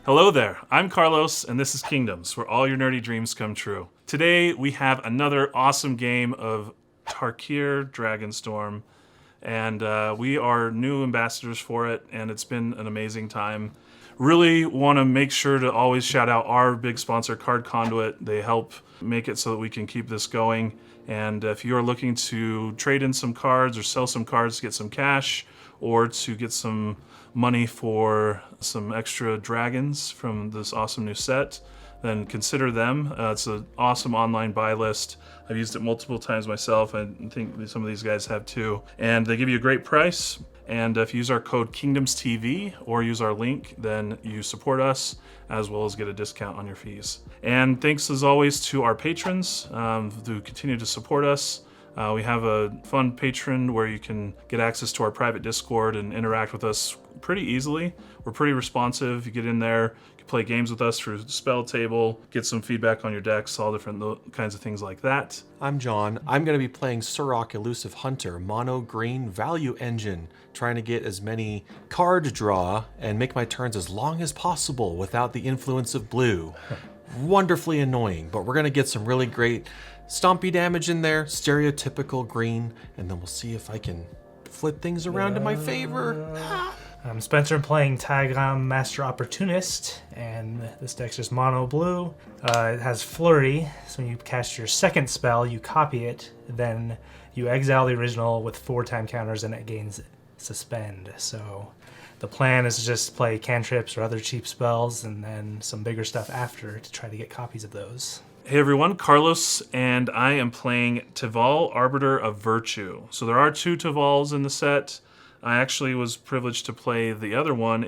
Hello there, I'm Carlos, and this is Kingdoms, where all your nerdy dreams come true. Today, we have another awesome game of Tarkir Dragonstorm, and we are new ambassadors for it, and it's been an amazing time. Really want to make sure to always shout out our big sponsor, Card Conduit. They help make it so that we can keep this going. And if you are looking to trade in some cards or sell some cards to get some cash, or to get some money for some extra dragons from this awesome new set, then consider them. It's an awesome online buy list. I've used it multiple times myself. I think some of these guys have too. And they give you a great price. And if you use our code KingdomsTV or use our link, then you support us as well as get a discount on your fees. And thanks as always to our patrons who continue to support us. We have a fun patron where you can get access to our private Discord and interact with us pretty easily. We're pretty responsive. You get in there, you can play games with us through the spell table, get some feedback on your decks, all different kinds of things like that. I'm John. I'm going to be playing SURRAK Elusive Hunter, mono green value engine, trying to get as many card draw and make my turns as long as possible without the influence of blue. Wonderfully annoying, but we're going to get some really great stompy damage in there, stereotypical green, and then we'll see if I can flip things around in my favor. I'm Spencer, playing TAIGAM Master Opportunist, and this deck's just mono blue. It has Flurry, so when you cast your second spell, you copy it, then you exile the original with 4 time counters, and it gains Suspend. So the plan is to just play cantrips or other cheap spells, and then some bigger stuff after to try to get copies of those. Hey everyone, Carlos, and I am playing TEVAL, Arbiter of Virtue. So there are 2 TEVALs in the set. I actually was privileged to play the other one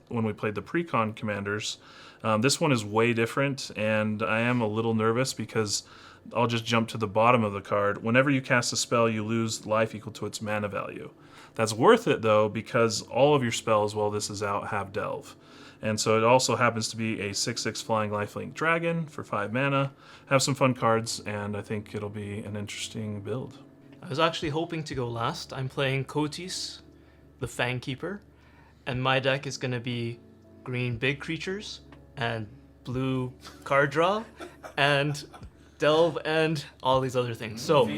when we played the Precon Commanders. This one is way different, and I am a little nervous because I'll just jump to the bottom of the card. Whenever you cast a spell, you lose life equal to its mana value. That's worth it, though, because all of your spells while this is out have Delve. And so it also happens to be a 6/6 flying lifelink dragon for 5 mana. Have some fun cards, and I think it'll be an interesting build. I was actually hoping to go last. I'm playing KOTIS, the Fang Keeper, and my deck is going to be green big creatures and blue card draw and delve and all these other things. So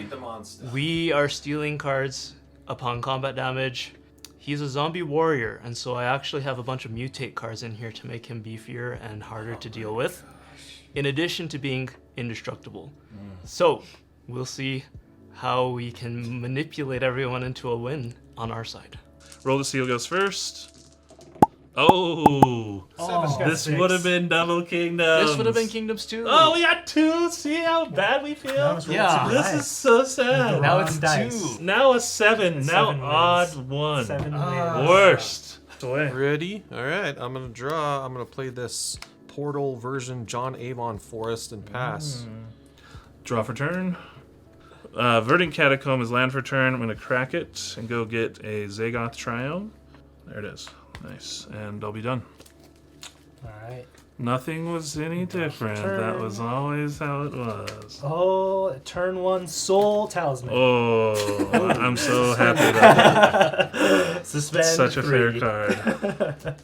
we are stealing cards upon combat damage. He's a zombie warrior, and so I actually have a bunch of mutate cards in here to make him beefier and harder to deal with, in addition to being indestructible. So we'll see how we can manipulate everyone into a win on our side. Roll to Seal goes first. Oh, this would have been double Kingdoms. This would have been Kingdoms too. Oh, we got 2. See how bad we feel? Yeah. This is so sad. Now it's dice. 2. Now a 7. Now 7 odd wins. 1. 7 wins. Worst. Away. Ready? All right, I'm going to draw. I'm going to play this Portal version John Avon Forest and pass. Draw for turn. Verdant Catacomb is land for turn. I'm going to crack it and go get a Zagoth Triome. There it is. Nice. And I'll be done. Alright. Nothing was any different. That was always how it was. Oh, turn 1 Soul Talisman. Oh, I'm so happy about that. Suspend Such a 3. fair card.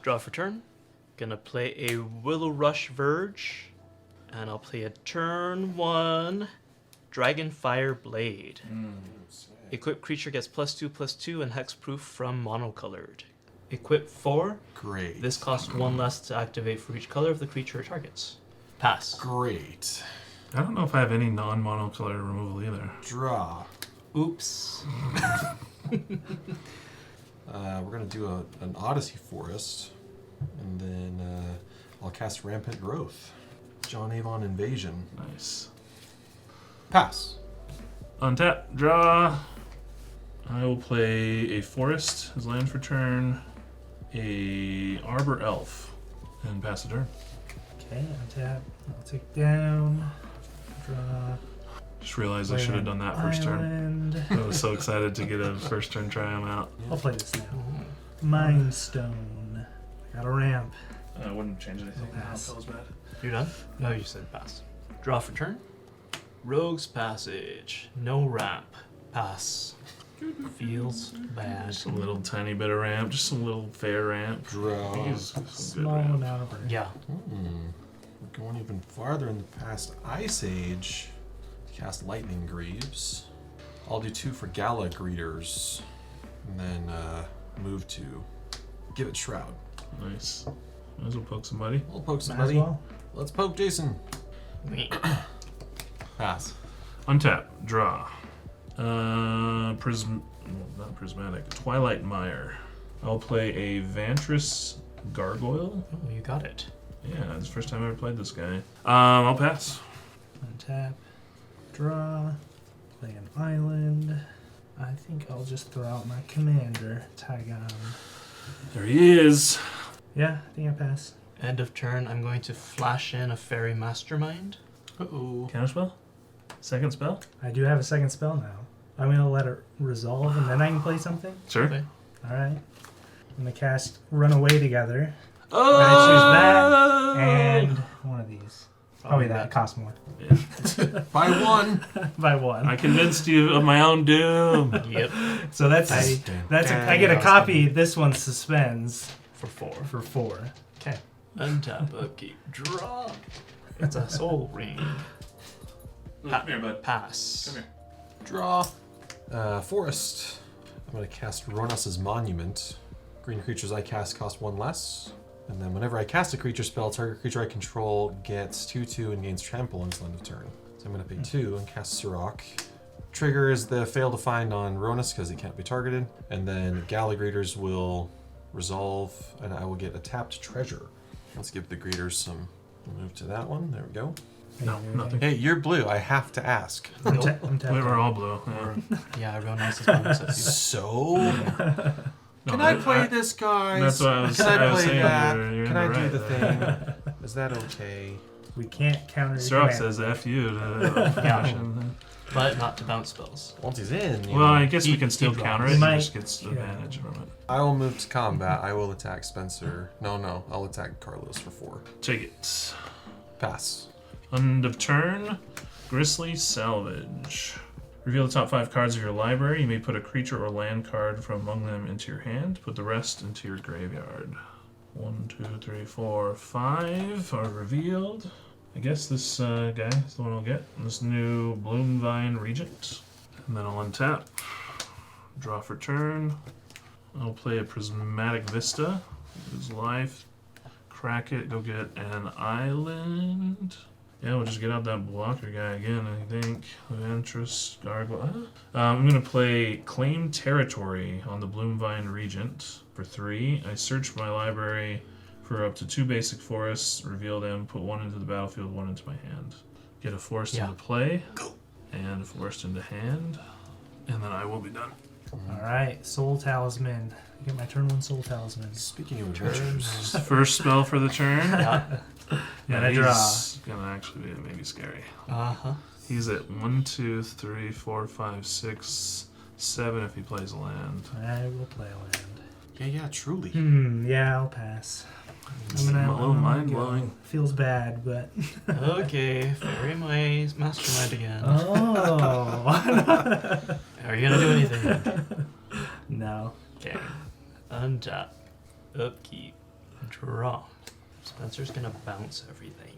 Draw for turn. Gonna play a Willow Rush Verge. And I'll play a turn 1 Dragonfire Blade. Equipped creature gets +2/+2 and hexproof from monocolored. Equip 4. Great. This costs 1 less to activate for each color of the creature it targets. Pass. Great. I don't know if I have any non-monocolor removal either. Draw. Oops. We're going to do an Odyssey Forest, and then I'll cast Rampant Growth. John Avon Invasion. Nice. Pass. Untap, draw. I will play a Forest as land for turn, a Arbor Elf, and pass a turn. Okay, untap. I'll take down. Draw. Just realized I should have done that first turn. Island. I was so excited to get a first turn Triumph out. I'll play this now. Mind Stone. Got a ramp. I wouldn't change anything. Pass. That was bad. You're done? No, you said pass. Draw for turn. Rogue's Passage. No ramp. Pass. Feels bad. Just a little tiny bit of ramp, just a little fair ramp. Draw. Use some good Small ramp. amount of ramp. Yeah. We're going even farther in the past Ice Age. Cast Lightning Greaves. I'll do 2 for Gala Greeters. And then move to Give It Shroud. Nice. Might as well poke somebody. I'll poke Might as somebody. well. Let's poke Jason. Me. Pass. Untap. Draw. Not prismatic. Twilight Mire. I'll play a Vantress Gargoyle. Oh, you got it. Yeah, it's the first time I ever played this guy. I'll pass. Untap. Draw. Play an island. I think I'll just throw out my commander, TAIGAM. There he is. Yeah, I think I pass. End of turn, I'm going to flash in a Fairy Mastermind. Uh-oh. Counterspell? Second spell? I do have a second spell now. I'm going to let it resolve and then I can play something. Sure. Okay. Alright. I'm going to cast Runaway Together. Oh! I'm going to choose that and one of these. Probably that. Costs more. Yeah. By 1. By one. I convinced you of my own doom. Yep. So that's I get a copy. This one suspends For 4. for 4. Okay. Untap, upkeep, draw. It's a soul ring. Come here, bud. Pass. Come here. Draw. Forest. I'm going to cast Ronas's Monument. Green creatures I cast cost 1 less. And then whenever I cast a creature spell, target creature I control gets 2/2 and gains trample until end of turn. So I'm going to pay 2 and cast SURRAK. Trigger is the fail to find on Ronas because he can't be targeted. And then Gala Greeters will resolve and I will get a tapped treasure. Let's give the Greeters some. We'll move to that one. There we go. No, nothing. Hey, you're blue. I have to ask. I'm Nope. tapped. We're all blue. Yeah. Yeah, everyone else is bonus at you. So, No, can I play this, guys? That's what I was, Can I I was play saying. that? You're Can in I the do right the there. thing? Is that okay? We can't counter your SURRAK command. says F you. To But not to bounce spells. Once he's in, you well, know. I guess we He- can still he counter draws. it. He He might- just gets advantage from it. I will move to combat. I will attack Spencer. No, I'll attack Carlos for 4. Take it. Pass. End of turn. Gristly Salvage. Reveal the top 5 cards of your library. You may put a creature or land card from among them into your hand. Put the rest into your graveyard. 1, 2, 3, 4, 5 are revealed. I guess this guy is the one I'll get. This new Bloomvine Regent. And then I'll untap. Draw for turn. I'll play a Prismatic Vista. Use life. Crack it. Go get an island. Yeah, we'll just get out that blocker guy again, I think. Ventress, Gargoyle. I'm going to play Claim Territory on the Bloomvine Regent for 3. I search my library for up to 2 basic forests, reveal them, put 1 into the battlefield, 1 into my hand. Get a forest into play, and a forest into hand, and then I will be done. Alright, Soul Talisman. I get my turn 1 Soul Talisman. Speaking of adventures, First spell for the turn. Yeah. And I he's draw. gonna actually be maybe scary. Uh-huh. He's at 1, 2, 3, 4, 5, 6, 7 if he plays a land. I will play a land. yeah, truly. Yeah, I'll pass. A little mind-blowing. Feels bad, but... Okay, Fairy Mastermind again. Oh! Are you gonna do anything? No. Okay. Untap. Upkeep. Draw. Spencer's gonna bounce everything.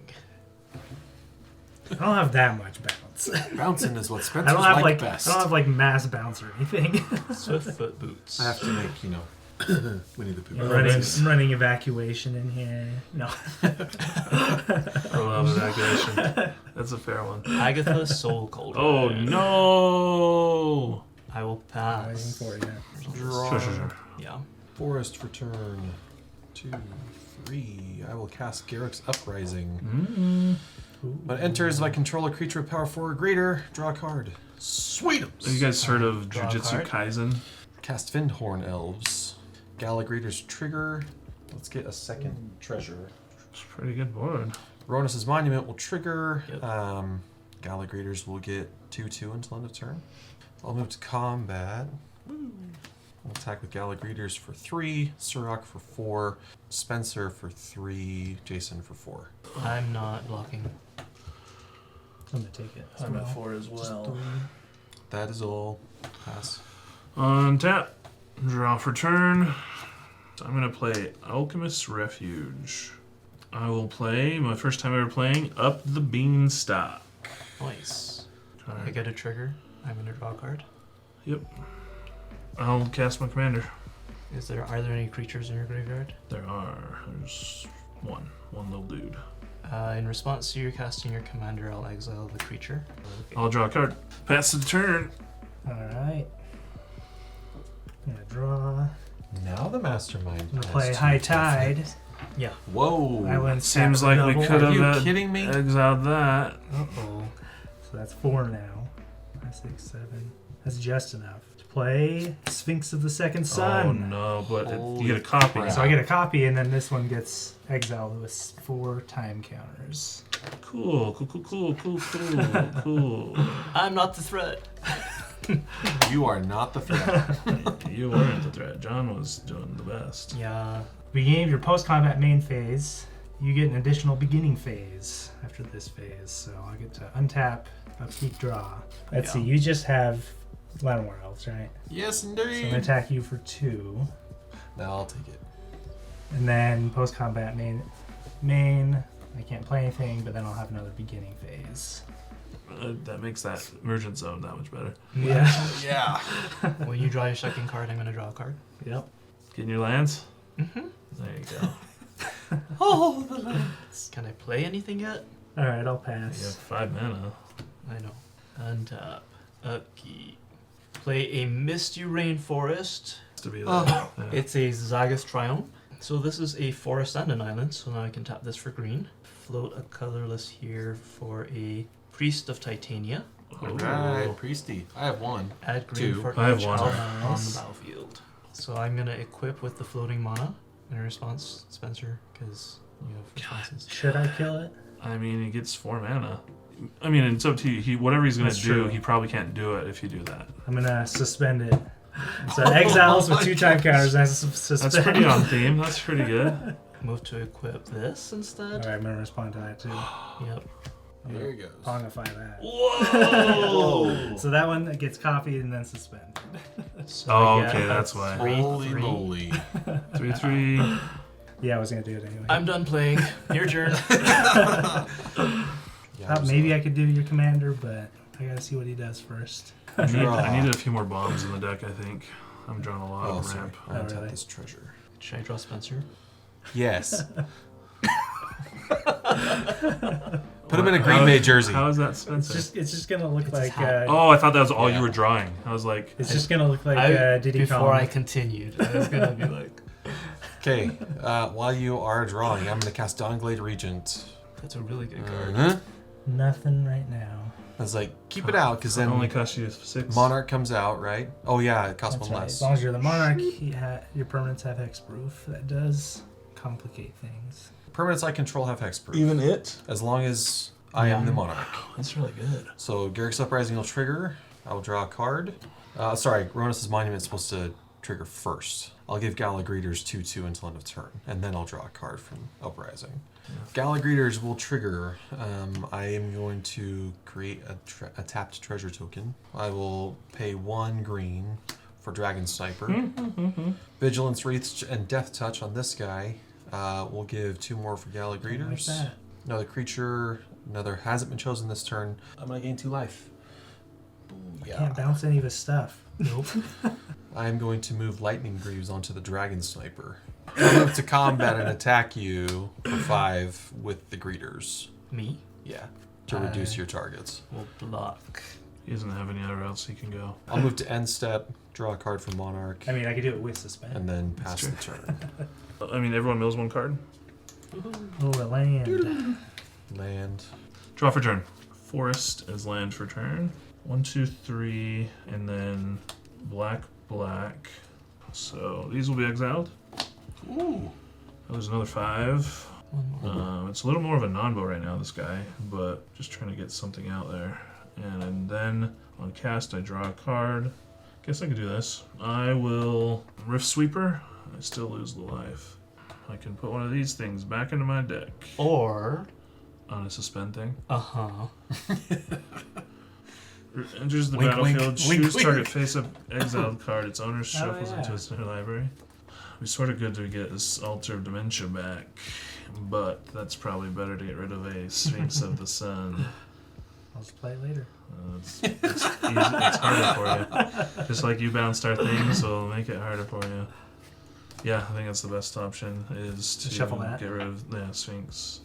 I don't have that much bounce. Bouncing is what I Spencer's don't have like like best. I don't have like mass bounce or anything. Swiftfoot boots. I have to make, Winnie the Pooh. I'm running evacuation in here. No. I love evacuation. That's a fair one. Agatha Soul Cauldron. Oh no! I will I'm waiting pass. for you. Draw. Sure. Yeah. Forest for turn 2, 3. I will cast Garrick's Uprising. When it enters, if I control a creature with power 4 or greater, draw a card. Sweetums! Have you guys heard of Draw a Jujutsu card. Kaisen? Cast Findhorn Elves. Gala Greeter's trigger. Let's get a second treasure. It's a pretty good board. Ronas's Monument will trigger. Yep. Gala Greeters will get 2/2 until end of turn. I'll move to combat. I'll attack with Gala Greeters for 3, SURRAK for 4, Spencer for 3, Jason for 4. I'm not blocking. I'm gonna take it. I'm at 4 as well. That is all. Pass. On tap, draw for turn. So I'm gonna play Alchemist's Refuge. I will play, my first time ever playing, Up the Beanstalk. Nice. Alright. I get a trigger. I'm gonna draw a card. Yep. I'll cast my commander. Are there any creatures in your graveyard? There's one little dude. In response to your casting your commander, I'll exile the creature. I'll draw a card. Pass the turn. Alright. I'm gonna draw. Now the mastermind. I'm gonna has play two High different Tide. things. Yeah. Whoa. I went Seems tap like we double. could Are you have kidding me? exiled that. Uh-oh. So that's 4 now. 5, 6, 7. That's just enough. To play Sphinx of the Second Oh Sun. no, but Holy you get a copy. crap. So I get a copy, and then this one gets exiled with 4 time counters. Cool. I'm not the threat. You are not the threat. You weren't the threat. John was doing the best. Yeah. Beginning of your post-combat main phase, you get an additional beginning phase after this phase. So I get to untap, upkeep, draw. Let's see, you just have Llanowar Elves, right? Yes, So I'm going to indeed. attack you for 2. Now I'll take it. And then post-combat main, I can't play anything, but then I'll have another beginning phase. That makes that Emergent Zone that much better. Yeah. Yeah. When you draw your second card, I'm gonna draw a card. Yep. Getting your lands? Mm-hmm. There you go. Oh, the lands. Can I play anything yet? Alright, I'll You pass. have 5 mana. I know. Untap. Upkeep. Play a Misty Rainforest. To be Oh. there. Yeah. It's a Zagus Triumph. So this is a forest and an island, so now I can tap this for green. Float a colorless here for a Priest of Titania. Alright, Priesty. I have one. Add green 2. for I have each one. elf on Nice. the battlefield. So I'm gonna equip with the floating mana in response, Spencer, because you have responses. Should I kill it? I mean, he gets 4 mana. I mean, it's up to you. Whatever he's going to That's do, true. he probably can't do it if you do that. I'm going to suspend it. So exiles with 2 time counters, and I suspend. That's pretty on theme. That's pretty good. Move to equip this instead. Alright, I'm going to respond to that too. Yep. There he goes. Pongify that. Whoa! So that one gets copied and then suspended. So Oh, I get okay, a that's why. 3/3. Holy moly. 3/3. Yeah, I was going to do it anyway. I'm done playing. Your turn. Yeah, Thought maybe I could do your commander, but I got to see what he does first. I Draw. needed a few more bombs in the deck, I think. I'm drawing a lot Oh, of sorry. ramp. I untap really? this treasure. Should I draw Spencer? Yes. Put him in a Green Bay jersey. How is that Spencer? It's just going to look It's like... his hat. Oh, I thought that was all Yeah. you were drawing. I was like, It's just going to look like Diddy before Kong. I continued, I was gonna be like, Okay, while you are drawing, I'm going to cast Dawnglade Regent. that's a really good card. Uh-huh. Nothing right now. I was like, keep it out, because it then only cost you 6. Monarch comes out, right? Oh yeah, it costs That's one right. As less. long as you're the monarch, your permanents have hexproof. That does complicate things. Permanents I control have hexproof. Even it? As long as I am the monarch. That's really good. So Garrick's Uprising will trigger. I will draw a card. Sorry, Ronus' Monument is supposed to trigger first. I'll give Galagreeters 2/2 until end of turn, and then I'll draw a card from Uprising. Galagreeters will trigger. I am going to create a tapped treasure token. I will pay 1 green for Dragon Sniper. Vigilance, Wraith, and Death Touch on this guy. We'll give 2 more for Like Galagreeters. that. Another creature, hasn't been chosen this turn. I'm gonna gain 2 life. Can't bounce any of his stuff. Nope. I'm going to move Lightning Greaves onto the Dragon Sniper. I'll move to combat and attack you for 5 with the Greeters. Me Yeah, to reduce your targets. will block. He doesn't have anywhere else he can go. I'll move to end step, draw a card from Monarch, I mean, I could do it with suspend. and then pass true. the turn. I mean, everyone mills 1 card. Oh, a land. Land. Draw for turn. Forest as land for turn. 1, 2, 3, and then black. So these will be exiled. Ooh. There's another 5. One more. It's a little more of a non-bow right now, this guy, but just trying to get something out there. And then on cast, I draw a card. Guess I could do this. I will Rift Sweeper. I still lose the life. I can put one of these things back into my deck Or, on a suspend thing. uh-huh. Enters the Wink, wink, battlefield. wink, Choose wink. target face-up exiled card. Its owner shuffles yeah. into its library. We sort of good to get this Altar of Dementia back, but that's probably better to get rid of a Sphinx of the Sun. I'll just play it later. It's harder for you. Just like you bounced our things, we'll make it harder for you. Yeah, I think that's the best option, is to Shuffle that. get rid of Sphinx.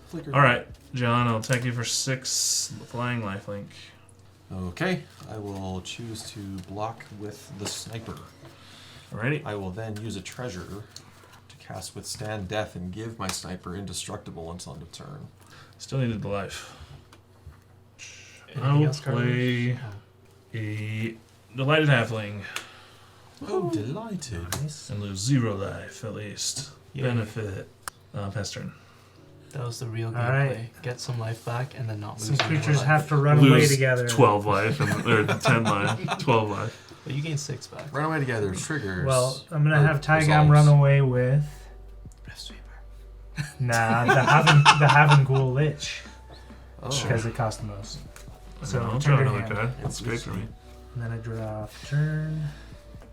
Flicker. Alright, John, I'll take you for 6 flying lifelink. Okay, I will choose to block with the sniper. Alrighty. I will then use a treasure to cast Withstand Death and give my sniper indestructible until end of turn. Still needed the life. Anything I'll else, Carlos? play a Delighted Halfling Oh, delighted. Nice. and lose 0 life at least. Yay. Benefit. Pass turn. That was the real All gameplay. right. Get some life back and then not lose Some any more creatures life. have to run away Lose together. 12 life, or 10 life. 12 life. But you gain 6 back. Run away together, triggers. Well, I'm gonna or have TAIGAM resolves. run away with. Breath Sweeper. Nah, the Haven Ghoul Lich, Oh. because it costs the most. So I'll turn draw your another hand. card. That's great for me. And then I draw off turn.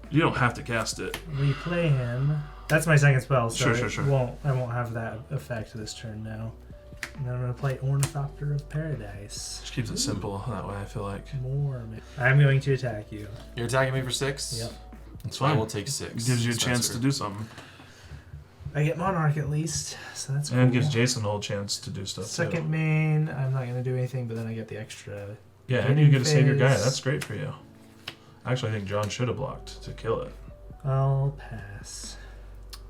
You don't have to cast it. Replay him. That's my second spell, so Sure. I won't have that effect this turn now. And then I'm gonna play Ornithopter of Paradise. Just keeps it simple that way, I feel like. More. I'm going to attack you. You're attacking me for 6? Yep. It's I fine. will take 6. Gives you a chance Spencer. to do something. I get Monarch at least, so that's cool. And gives Jason a whole chance to do stuff Second too. main, I'm not gonna do anything, but then I get the extra. Yeah, and you get to save your guy. phase. That's great for you. Actually, I think John should have blocked to kill it. I'll pass.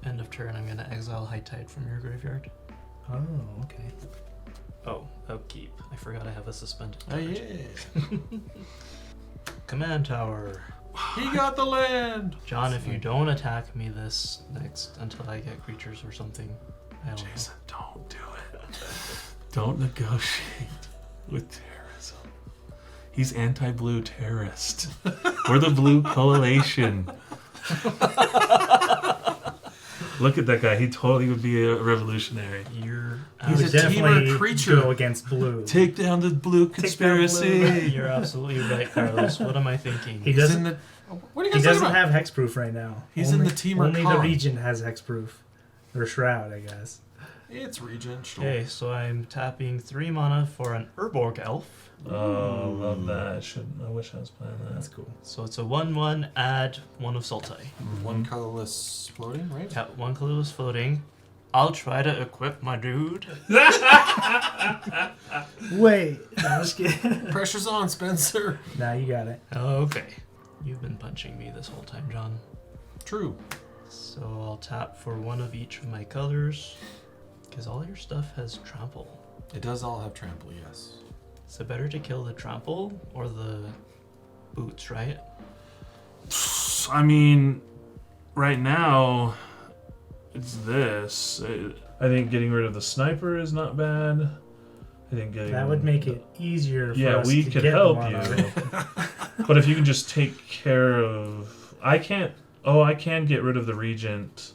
End of turn, I'm gonna exile High Tide from your graveyard. Oh, okay. Oh, upkeep. I forgot I have a suspended Oh, card. yeah. Command Tower. He got the land! John, if you don't attack me this next until I get creatures or something, I don't Jason, don't do it. Don't negotiate with terrorism. He's anti-blue terrorist. We're the Blue Coalition. Look at that guy. He totally would be a revolutionary. know. You're He would He's a definitely teamer creature. go against blue. Take down the blue conspiracy. You're absolutely right, Carlos. What am I thinking? He He's doesn't. in the... What are you He guys doesn't talking about? have hexproof right now. He's in the Teamer Only the con. Regent has hexproof, or Shroud, I guess. It's Regent. Sure. Okay, so I'm tapping 3 mana for an Urborg Elf. Oh, love that. I wish I was playing That's that. cool. So it's a 1/1, add 1 of Sultai. One colorless floating, right? Yeah, 1 colorless floating. I'll try to equip my dude. Wait, no, just kidding. Pressure's on, Spencer. Nah, you got it. Okay. You've been punching me this whole time, John. True. So I'll tap for 1 of each of my colors. Because all your stuff has trample. It does all have trample, yes. Is it better to kill the trample or the boots, right? I mean, right now, it's this. I think getting rid of the sniper is not bad. I think getting That would make it easier for Yeah, us we to could get help one you. on it. But if you can just take care of, I can't. Oh, I can get rid of the regent,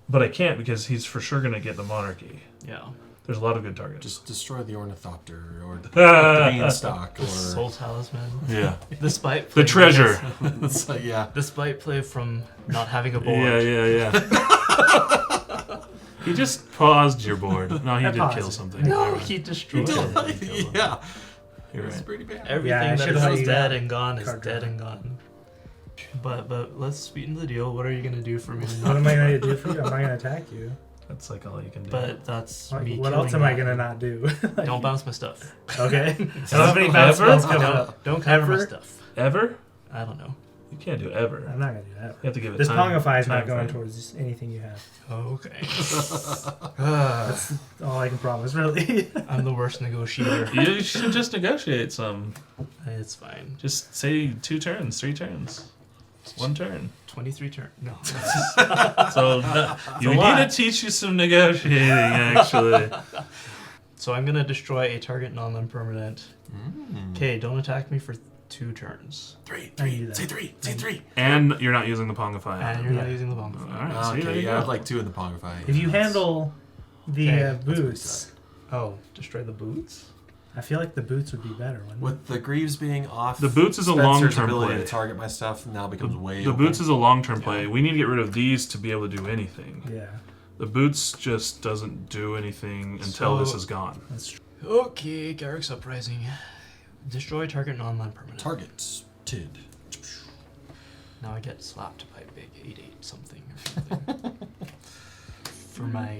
but I can't because he's for sure gonna get the monarchy. Yeah. There's a lot of good targets. Just destroy the Ornithopter or the Greenstock The Soul or... Talisman. Yeah. Despite The play treasure. It's like, yeah. Despite play from not having a board. Yeah. He just paused your board. No, he I did paused kill it. something. No, You're right. he destroyed You it. did, yeah. You're It's right. pretty bad. Everything Yeah, I that should've is let you dead that and gone is card dead draw. and gone. But let's sweeten the deal. What are you gonna do for me? What am I going to do for you? I'm not going to attack you. That's like all you can do. But that's What me. else am I going to not do? Don't bounce my stuff. Okay. I don't have any bad Ever? spells coming up. Don't cover my Ever? stuff. Ever? I don't know. You can't do ever. I'm not going to do that. You have to give it This time. Pongify is not time going frame. towards anything you have. Okay. That's all I can promise, really. I'm the worst negotiator. You should just negotiate some. It's fine. Just say 2 turns, 3 turns. 1 turn. 23 turn. No. So you need to teach you some negotiating, actually. So I'm gonna destroy a target non-permanent. Okay, don't attack me for 2 turns. 3, I knew that. say 3, say 3. And you're not using the Pongify. And you're not Yeah. using the bomb. Alright, see, there Okay, you yeah, go. I'd like 2 in the Pongify. If you handle the Okay, boots, Oh, destroy the boots? I feel like the boots would be better. Wouldn't With the Greaves being off, The boots is a Spencer's long-term ability play. to target my stuff now becomes way The open. boots is a long-term play. We need to get rid of these to be able to do anything. it? Yeah, The boots just doesn't do anything until this is gone. that's true. Okay, Garrick's Uprising. Destroy target non-land permanent. Targets. Tid. Now I get slapped by big 8/8 something or something. For my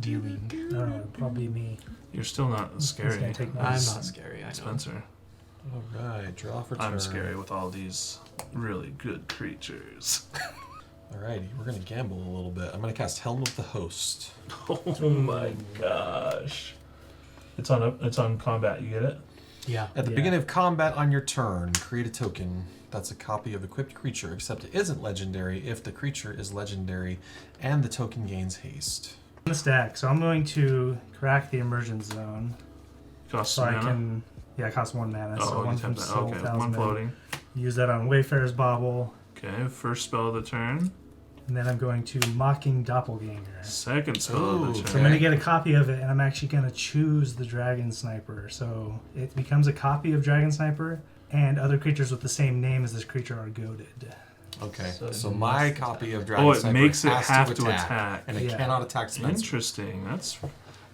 dealing. I don't know, it'd probably be me. You're still not He's scary, gonna take I'm those. not scary, I know. Spencer. Alright, draw for turn. I'm scary with all these really good creatures. Alrighty, we're gonna gamble a little bit. I'm gonna cast Helm of the Host. Oh my gosh. It's on combat, you get it? Yeah. At the Yeah. beginning of combat on your turn, create a token that's a copy of equipped creature, except it isn't legendary if the creature is legendary and the token gains haste. In the stack, so I'm going to crack the immersion zone. Costs So I mana? can, yeah, it costs 1 mana. Oh, so you one tap from that. Soul Okay, Talisman. one floating. Use that on Wayfarer's Bauble. Okay, first spell of the turn. And then I'm going to Mocking Doppelganger. Second spell of the Ooh, turn. So I'm going to get a copy of it, and I'm actually going to choose the Dragon Sniper. So it becomes a copy of Dragon Sniper, and other creatures with the same name as this creature are goaded. Okay, So so it my must copy of Dragon Oh, it Sniper makes it has have to to attack, attack. and it Yeah. cannot attack Spencer. Interesting. That's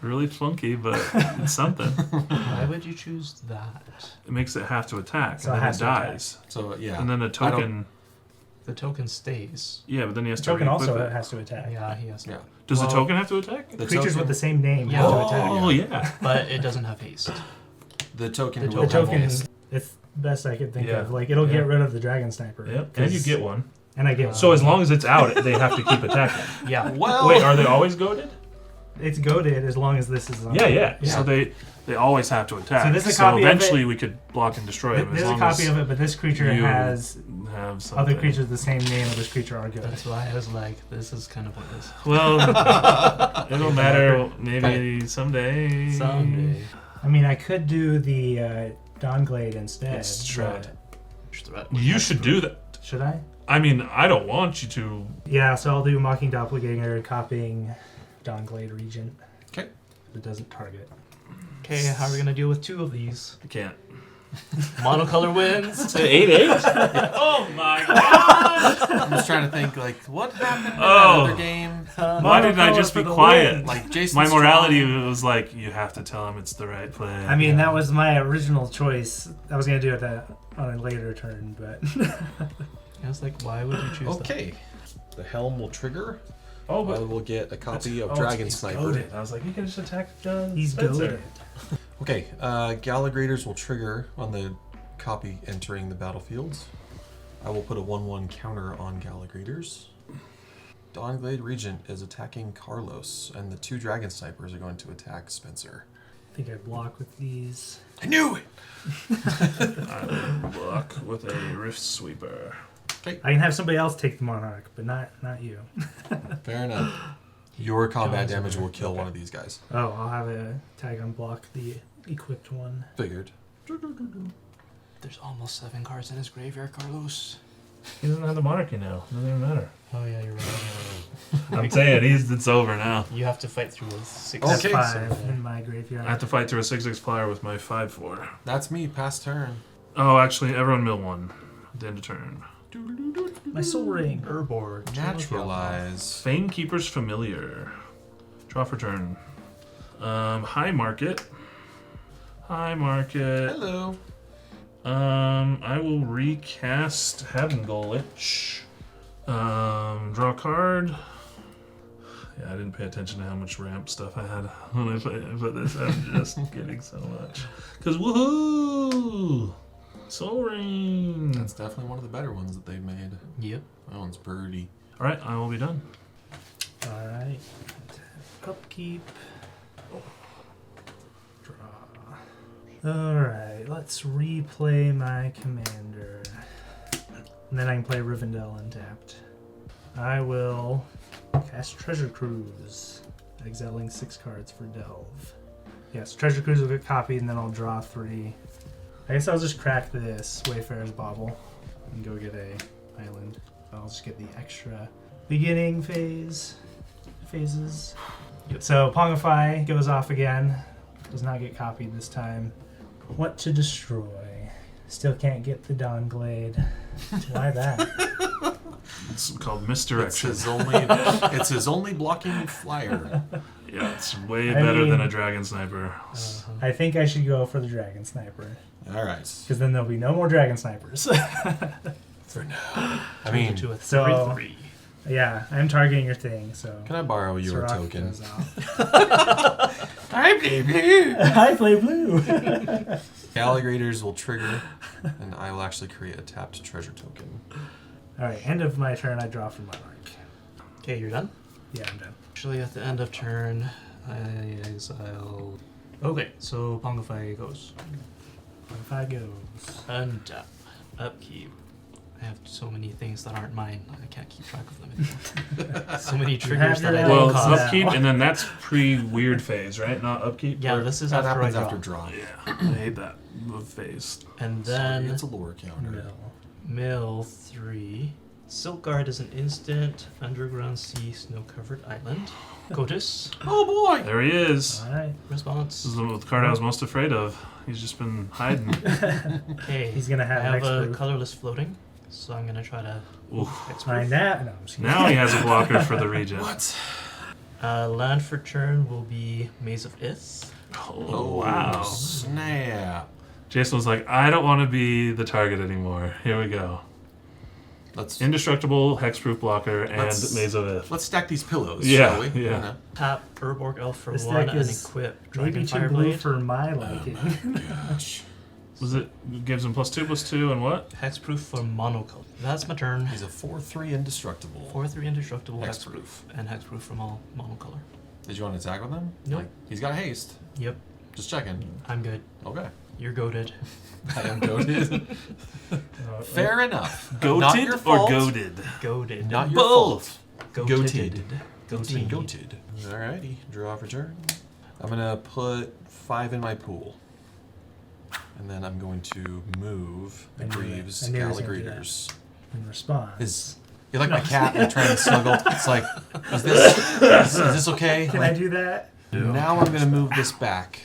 really funky, but it's something. Why would you choose that? It makes it have to attack, So and it then has it to attack. dies. So yeah, And then the token... The token stays. Yeah, but then he has The to token re-equip also it. has to attack. Yeah, he has to. yeah. Does Well, the token have to attack? The Creatures token, with the same name Yeah. have to attack. Oh, yeah. But it doesn't have haste. the token The will The have token, haste. it's best I could think Yeah. of. Like, it'll Yeah. get rid of the Dragon Sniper. Yep. And you 'cause- get one. And I get So as long as it's out, they have to keep attacking. Yeah. Well, Wait, are they always goaded? it's goaded as long as this is on. Yeah. Yeah. So they always have to attack. So this is a copy of eventually it. we could block and destroy them as There's a long copy as of it, but this creature you has have something. other creatures with the same name of this creature are good. That's why I was like, this is kind of what this. Well, it'll matter maybe someday. Someday. I mean, I could do the Dawnglade instead. It's Shroud. Threat. You should do that. but- Should I? I mean, I don't want you to. Yeah, so I'll do Mocking Doppelganger, copying Dawnglade Regent. Okay. It doesn't target. Okay, how are we gonna deal with 2 of these? I can't. Monocolor wins. 8/8. Oh my god! I'm just trying to think, like, what happened in Oh. that other game? Why didn't I just be for the quiet? win. Like Jason. My morality was like, you have to tell him it's the right play. I mean, that was my original choice. I was going to do it on a later turn, but... I was like, why would you choose that? Okay. The helm will trigger. oh, I but will get a copy of oh, Dragon he's Sniper. goated. I was like, you can just attack He's Spencer. goaded. Okay, Gallagrators will trigger on the copy entering the battlefield. I will put a 1/1 counter on Gallagrators. Dawnglade Regent is attacking Carlos, and the 2 Dragon Snipers are going to attack Spencer. I think I block with these. I knew it! I will block with a Rift Sweeper. I can have somebody else take the Monarch, but not you. Fair enough. Your combat John's damage over. will kill one of these guys. Oh, I'll have a tag on block the equipped one. Figured. There's almost 7 cards in his graveyard, Carlos. He doesn't have the monarchy now. Doesn't even matter. Oh yeah, you're right. I'm saying it's over now. You have to fight through a 6. That's Okay, 5 in my graveyard. I have to fight through a 6/6 flyer with my 5/4. That's me, past turn. Oh, actually, everyone mill 1. At the end of turn. My Soul Ring. Urborg. Naturalize. Famekeeper's Familiar. Draw for turn. High Market. High Market. Hello. I will recast Heaven Golich. Draw a card. Yeah, I didn't pay attention to how much ramp stuff I had when I put this. I'm just getting so much. Because woohoo! Soul Ring! That's definitely one of the better ones that they've made. Yep. That one's birdie. Alright, I will be done. Alright. Upkeep. Draw. Alright, let's replay my commander. And then I can play Rivendell untapped. I will cast Treasure Cruise, exiling 6 cards for Delve. Yes, Treasure Cruise will get copied, and then I'll draw 3. I guess I'll just crack this Wayfarer's Bauble and go get a island. I'll just get the extra beginning phases. So Pongify goes off again. Does not get copied this time. What to destroy? Still can't get the Dawn Glade. Why that? It's called It's misdirection. it's his only blocking flyer. Yeah, it's way I better than mean- a dragon sniper. I think I should go for the Dragon Sniper. All right. Because then there'll be no more Dragon Snipers. For now. I mean, to a So- 3/3. Yeah, I'm targeting your thing, so. can I borrow your SURRAK token? goes off. I play blue. I play blue. Alligators will trigger, and I will actually create a tapped treasure token. Alright, end of my turn, I draw from my mark. Okay, you're done? Yeah, I'm done. Actually, at the end of turn, I exile. Okay, so Pongify goes. If I goes. Untap. Upkeep. I have so many things that aren't mine. I can't keep track of them anymore. So many triggers your that I own Well, don't it's cost. cost. upkeep, and then that's pre-weird phase, right? Not upkeep? Yeah, Or- this is That after I happens draw. after draw. Yeah, I hate that phase. And Sorry, then it's a lore counter. No. mill 3. Silk Guard is an instant. Underground Sea, Snow-Covered Island. KOTIS. Oh boy! There he is. Alright. Response. This is the card I was most afraid of. He's just been hiding. Okay. He's gonna have I have a hexproof. colorless floating, so I'm gonna try to Oof. hexproof. Find that. No, I'm just kidding. Now he has a blocker for the region. What? Land for turn will be Maze of Ith. Oh, wow. Snap. Jason was like, I don't want to be the target anymore. Here we go. Let's Indestructible, hexproof blocker, and Let's- Maze of Ith. let's stack these pillows, Yeah, shall we? yeah. You know? Tap Urborg Elf for This 1 deck and is equip Maybe Dragon too blue Fireblade. for my liking. Gosh. Was it gives him +2/+2 and what? Hexproof for monocolor. That's my turn. He's a 4/3 indestructible. 4/3 indestructible Hexproof. hexproof. And hexproof from all monocolor. Did you want to attack with him? Nope. He's got haste. Yep, Just checking. I'm good. Okay. You're goaded. I am goaded. Fair enough. Not Goated your or fault. goaded? Goaded. Not your Both. fault. Goated. It's been goated. Alrighty. Draw for turn. I'm gonna put 5 in my pool. And then I'm going to move the I knew it. Greaves I knew he was gonna do Alligrators. In response. You're like my cat, like trying to snuggle. It's like, is this okay? Can I do that? Now I'm gonna move this back.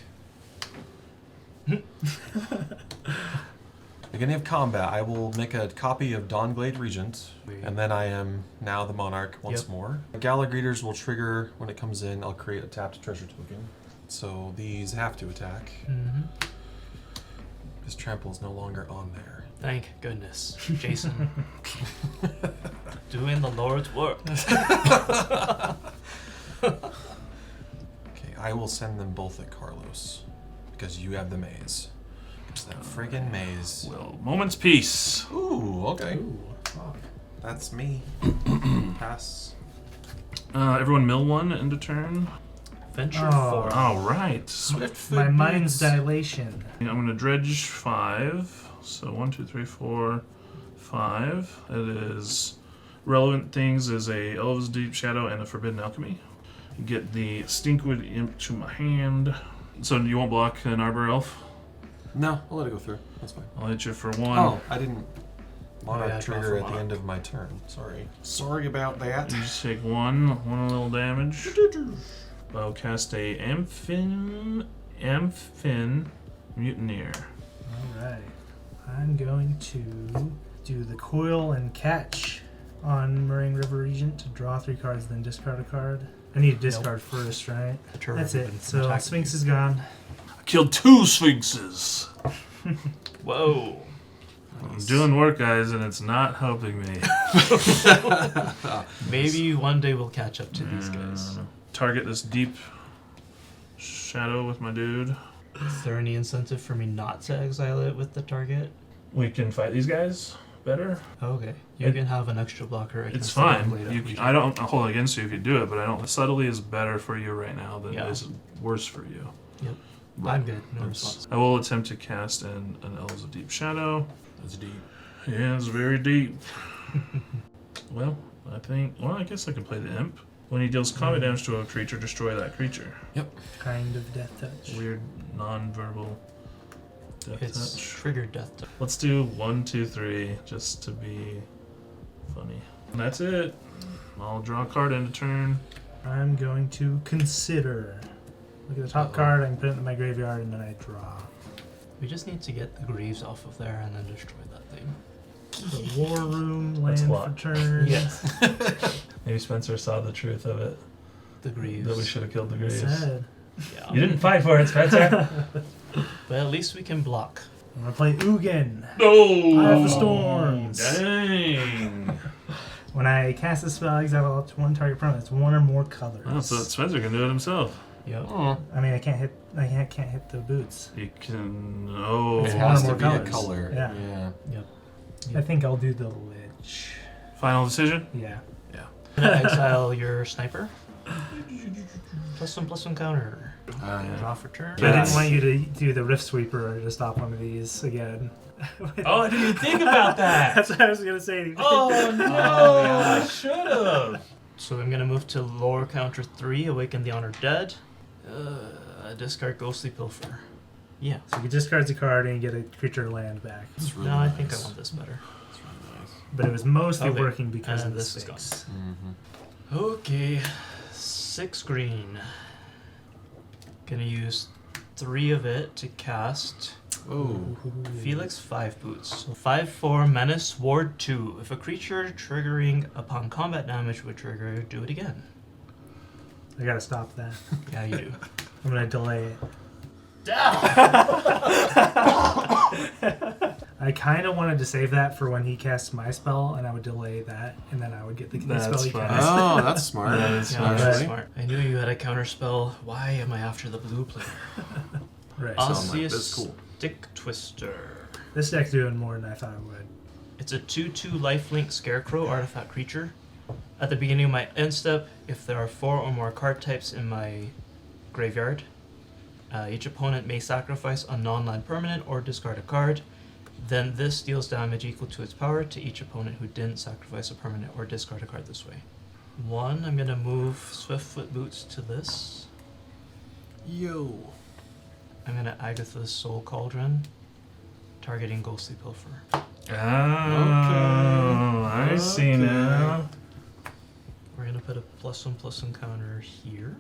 Beginning of combat, I will make a copy of Dawnglade Regent, and then I am now the Monarch once Yep. more. Gallagreators will trigger when it comes in. I'll create a tapped treasure token. So these have to attack. Mm-hmm. This trample is no longer on there. Thank goodness. Jason. Doing the Lord's work. Okay, I will send them both at Carlos because you have the maze. It's that friggin' maze. Well, moment's peace. Ooh, okay. Ooh, fuck. That's me. Pass. Everyone mill 1 into turn. Venture Oh. 4. All right. Swiftfoot My mind's boots. dilation. I'm going to dredge 5. So 1, 2, 3, 4, 5. It is relevant things is a Elves Deep Shadow and a Forbidden Alchemy. Get the Stinkwood Imp to my hand. So you won't block an Arbor Elf? No, I'll let it go through. That's fine. I'll hit you for 1. Oh, I didn't. Monarch yeah, draw trigger for at the Monarch. end of my turn. Sorry. Sorry about that. You just take 1 little damage. I'll cast a Amphin Mutineer. Alright. I'm going to do the coil and catch on Moraine River Regent to draw 3 cards, then discard a card. I need to discard first, right? The turn That's would it. have been So attacking Sphinx you. is gone. I killed 2 Sphinxes. Whoa. I'm doing work, guys, and it's not helping me. Maybe one day we'll catch up to these guys. Target this deep shadow with my dude. Is there any incentive for me not to exile it with the target? We can fight these guys better. Okay. You It- can have an extra blocker against It's the fine. Dawnglade You, Legion. I don't hold it against you if you do it, but I don't. Subtly is better for you right now than Yeah. it is worse for you. Yep. But I'm good. No it's- response. I will attempt to cast an Elves of Deep Shadow. That's deep. Yeah, it's very deep. Well, I think. Well, I guess I can play the Imp. When he deals combat damage to a creature, destroy that creature. Kind of death touch. Weird, non-verbal death It's touch. triggered death touch. Let's do 1, 2, 3, just to be funny. And that's it. I'll draw a card end of turn. I'm going to consider. Look at the top card, I can put it in my graveyard, and then I draw. We just need to get the Greaves off of there and then destroy that thing. The War Room, That's land a lot. for turn. Yes. Maybe Spencer saw the truth of it. The Greaves. That we should have killed the Greaves. Sad. Yeah. You didn't fight for it, Spencer. But at least we can block. I'm gonna play Ugin. No! Eye of the Storms. Dang. When I cast a spell, exile up to one target permanent. It's one or more colors. Oh, so Spencer can do it himself. Yep. I mean, I can't hit the boots. You can. Oh. It's It one has or to more be a colors. color. Yeah. Yep. I think I'll do the Lich. Final decision? Yeah. Gonna exile your sniper. +1/+1 counter. Draw for turn. I didn't want you to do the Rift Sweeper to stop one of these again. Oh, I didn't even think about that. That's what I was gonna say. Oh no! I should have. So I'm gonna move to lower counter 3, awaken the honored dead. Discard Ghostly Pilfer. Yeah. So you discard the card and you get a creature land back. It's really No, I nice. think I want this better. It's really nice. But it was mostly Okay. working because And of the this is Sphinx. Okay, 6 green. Gonna use 3 of it to cast Oh. Felix 5 boots. So 5/4 Menace Ward 2. If a creature triggering upon combat damage would trigger, do it again. I gotta stop that. Yeah, you do. I'm gonna delay it. I kind of wanted to save that for when he casts my spell, and I would delay that, and then I would get the That's spell he fine. casts. Oh, that's smart. That is Yeah, smart. that's Right. smart. I knew you had a counter spell. Why am I after the blue player? Right. Osseous that's cool. Stick Twister. This deck's doing more than I thought it would. It's a 2/2 lifelink scarecrow artifact creature. At the beginning of my end step, if there are 4 or more card types in my graveyard, each opponent may sacrifice a non-land permanent or discard a card. Then this deals damage equal to its power to each opponent who didn't sacrifice a permanent or discard a card this way. 1, I'm gonna move Swiftfoot Boots to this. Yo. I'm gonna Agatha's Soul Cauldron, targeting Ghostly Pilfer. Oh, I see Okay. now. We're gonna put a +1/+1 counter here.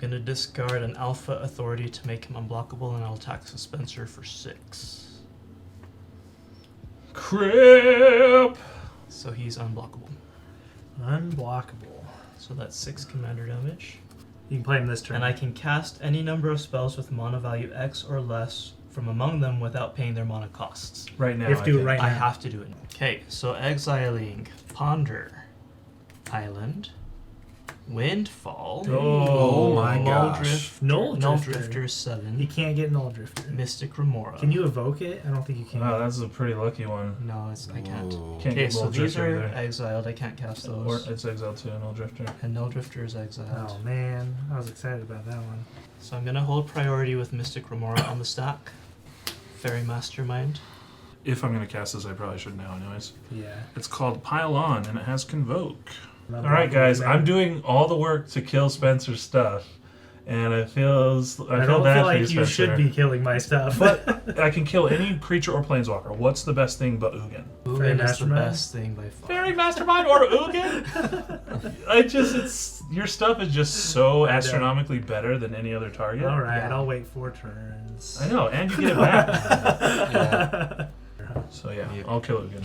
Gonna discard an Alpha Authority to make him unblockable, and I'll attack Spencer for 6. Crap. So he's unblockable. Unblockable. So that's 6 commander damage. You can play him this turn. And I can cast any number of spells with mana value X or less from among them without paying their mana costs. Right now. You have to do it I right I now. have to do it. Okay, so exiling Ponder, Island, Windfall, Oh my gosh. Null Null Drifter. Drifter You 7, can't get Null Drifter. Mystic Remora. Can you evoke it? I don't think you can. Wow, that's a pretty lucky one. No, I can't. Whoa. Can't Okay, get so Null these Drifter are either. exiled. I can't cast Or those. it's exiled to an Null Drifter. And Null Drifter is exiled. Oh man, I was excited about that one. So I'm gonna hold priority with Mystic Remora on the stack. Fairy Mastermind. If I'm going to cast this, I probably should now anyways. Yeah. It's called Pile On, and it has Convoke. Unblockable Alright guys, man. I'm doing all the work to kill Spencer's stuff. And I feel I bad don't for feel like you, you Spencer. should be killing my stuff. But I can kill any creature or planeswalker. What's the best thing but Ugin? Ugin is the Mastermind? best thing by far. Fairy Mastermind or Ugin? Your stuff is just so I know. astronomically better than any other target. All right, Yeah. I'll wait 4 turns. I know, and you get it back. Yeah. So yeah, Yep. I'll kill Ugin.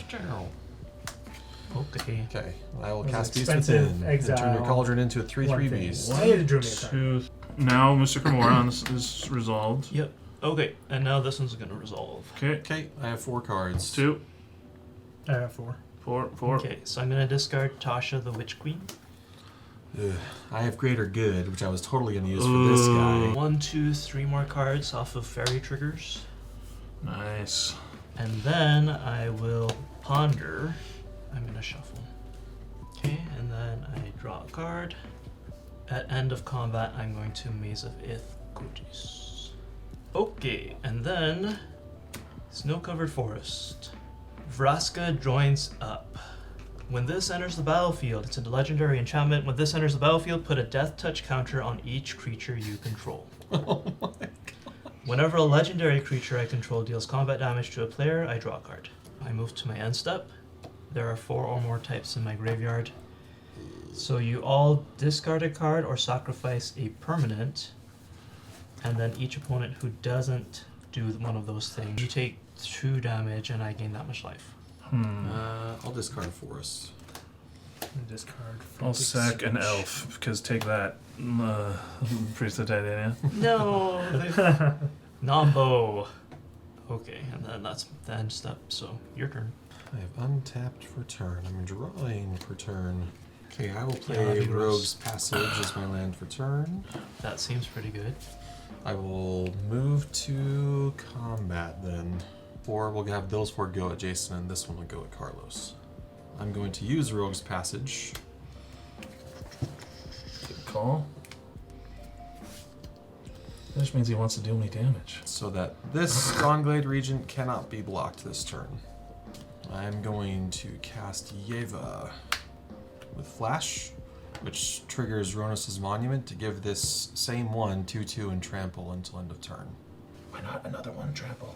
Okay. Okay, I will Those cast Beast expensive Within. And exile. turn your cauldron into a 3/3 One thing. beast. Why did it drew me a card? 2. Now Mr. Camoran is resolved. Yep. Okay, and now this one's gonna resolve. Okay. Okay, I have 4 cards. 2, I got 4. 4, 4. Okay, so I'm gonna discard Tasha the Witch Queen. Ugh. I have Greater Good, which I was totally going to use for this guy. 1, 2, 3 more cards off of fairy triggers. Nice. And then I will ponder. I'm gonna shuffle. Okay, and then I draw a card. At end of combat, I'm going to Maze of Ith KOTIS. Okay, and then Snow-Covered Forest. Vraska joins up. When this enters the battlefield, it's a legendary enchantment. When this enters the battlefield, put a death touch counter on each creature you control. Oh my god. Whenever a legendary creature I control deals combat damage to a player, I draw a card. I move to my end step. There are 4 or more types in my graveyard. So you all discard a card or sacrifice a permanent, and then each opponent who doesn't do one of those things, you take 2 damage and I gain that much life. I'll discard a forest. Discard. I'll sack an elf, because take that, Priest of Titania. No! Nombo! Okay, and then that's the end step, so your turn. I have untapped for turn. I'm drawing for turn. Okay, I will Yeah, play that'd be Rogue's Passage as my land for turn. That seems pretty good. I will move to combat then. 4 will have those 4 go at Jason, and this one will go at Carlos. I'm going to use Rogue's Passage. Good call. That just means he wants to deal me damage. So that this Dawnglade Regent cannot be blocked this turn. I'm going to cast Yeva with Flash, which triggers Ronus's Monument to give this same one 2/2 and trample until end of turn. Why not another one trample?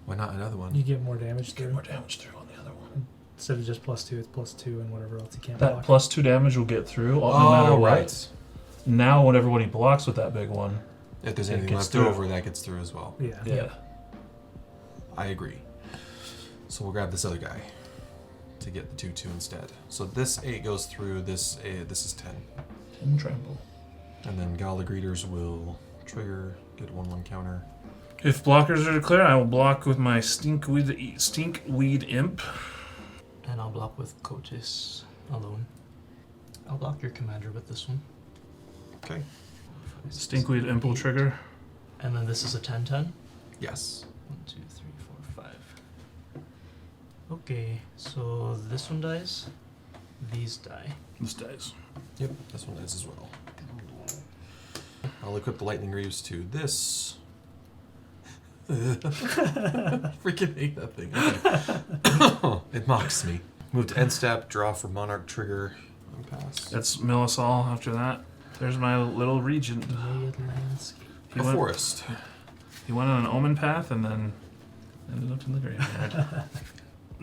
Why not another one? You get more damage through. Get more damage through on the other one. Instead of just +2, it's +2 and whatever else you can't That block. +2 damage will get through no matter what. Right. Now, whenever when he blocks with that big one, If there's It anything gets left through. over, that gets through as well. Yeah. yeah. I agree. So we'll grab this other guy to get the 2/2 instead. So this 8 goes through, this is 10. 10 trample. And then Gala Greeters will trigger, get a 1/1 counter. If blockers are declared, I will block with my Stinkweed Imp. And I'll block with KOTIS alone. I'll block your commander with this one. Okay. Stinkweed Imp will trigger. And then this is a 10/10. Yes. 1, 2, 3, 4, 5. Okay, so this one dies. These die. This dies. Yep, this one dies as well. I'll equip the Lightning Greaves to this. Freaking hate that thing. Okay. It mocks me. Move to end step, draw for Monarch trigger, and pass. That's Millisol after that. There's my little regent. Layered landscape. He A went, forest. he went on an omen path and then ended up in the graveyard.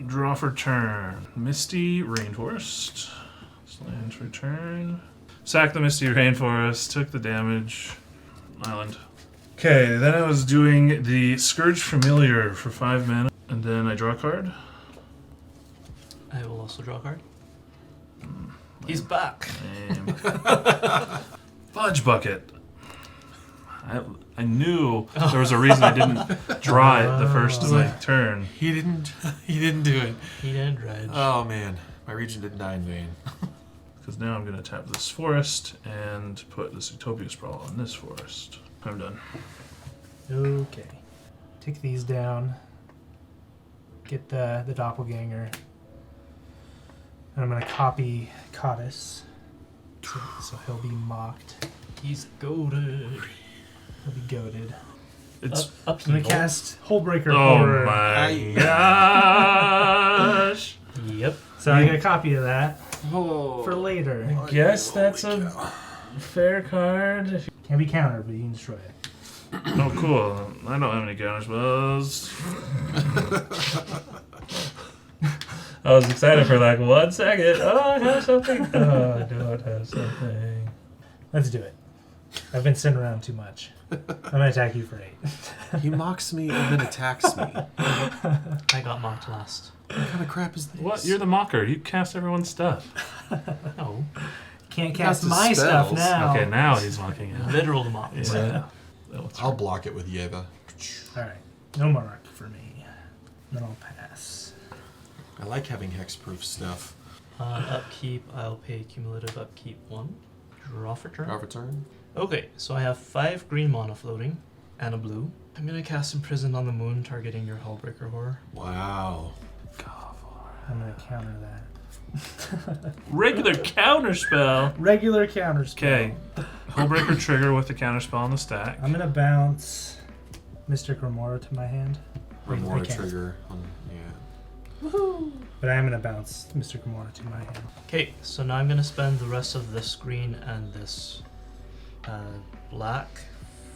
Draw for turn. Misty Rainforest. Land for turn. Sack the Misty Rainforest. Took the damage. Island. Okay, then I was doing the Scourge Familiar for 5 mana. And then I draw a card. I will also draw a card. He's back. Lame. Fudge Bucket. I knew there was a reason I didn't draw it the first turn. He didn't do it. He didn't dredge. Oh man, my Regent didn't die in vain. Because now I'm going to tap this forest and put this Utopia Sprawl on this forest. I'm done. Okay. Take these down. Get the doppelganger. And I'm going to copy KOTIS. So he'll be mocked. He's goaded. He'll be goaded. It's I'm going to cast Hullbreaker oh Horror. my gosh! Yep. So I'm going to copy that Oh, for later. I guess that's a fair card. Can't be countered, but you can destroy it. Oh, cool. I don't have any counter spells. I was excited for like 1 second. Oh, I have something. Oh, I don't have something. Let's do it. I've been sitting around too much. I'm going to attack you for 8. he mocks me and then attacks me. What I got mocked last. kind of crap is this? What? You're the mocker. You cast everyone's stuff. No. Can't He cast casts my his stuff spells. now. Okay, now he's mocking it. Literal mock. Yeah. I'll block it with Yeva. Alright. No mark for me. Then I'll pass. I like having hexproof stuff. On upkeep, I'll pay cumulative upkeep 1. Draw for turn. Draw for turn. Okay, so I have 5 green mana floating and a blue. I'm gonna cast Imprisoned on the Moon, targeting your Hullbreaker Horror. Wow. I'm going to counter that. Regular counter spell. Regular counters. Okay. Hullbreaker trigger with the counter spell on the stack. I'm going to bounce Mystic Remora to my hand. Wait, I Remora can't. trigger. Yeah. But I am going to bounce Mystic Remora to my hand. Okay, so now I'm gonna spend the rest of this green and this black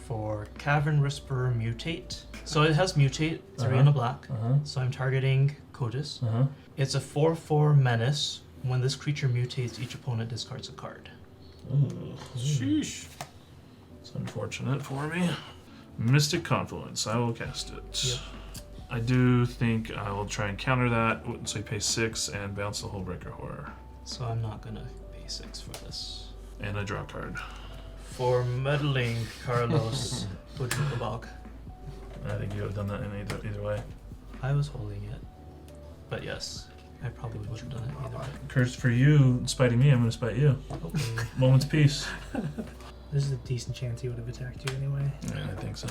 for Cavern Whisperer Mutate. So it has Mutate, 3 and a black. Uh-huh. So I'm targeting KOTIS. Uh-huh. It's a 4/4 menace When this creature mutates, each opponent discards a card. Ooh. Sheesh. It's unfortunate for me. Mystic Confluence. I will cast it. Yep. I do think I will try and counter that. So you pay 6 and bounce the Hullbreaker Horror. So I'm not gonna pay 6 for this. And I draw a card. For meddling, Carlos, put in the bog. I think you would have done that in either way. I was holding it. But yes, I probably would have done it either way. Cursed for you, spiting me, I'm going to spite you. Okay. Moment's peace. There's a decent chance he would have attacked you anyway. Yeah, I think so.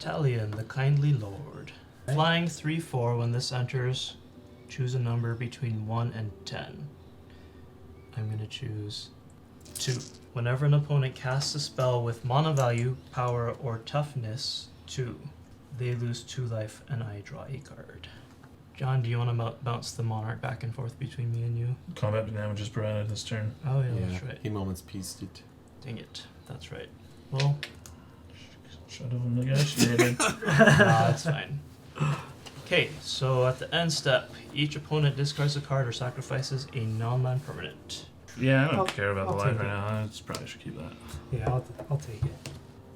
Talion, the Kindly Lord. Flying 3/4 when this enters, choose a number between 1 and 10. I'm going to choose 2. Whenever an opponent casts a spell with mana value, power, or toughness 2, they lose 2 life and I draw a card. John, do you want to bounce the Monarch back and forth between me and you? Combat damage is provided this turn. Oh yeah, Yeah, that's right. he moments pieced it. Dang it, that's right. Well, Should have negotiated. nah, that's fine. Okay, so at the end step, each opponent discards a card or sacrifices a non-land permanent. Yeah, I don't I'll- care about I'll the life take right it. now. I just probably should keep that. Yeah, I'll take it.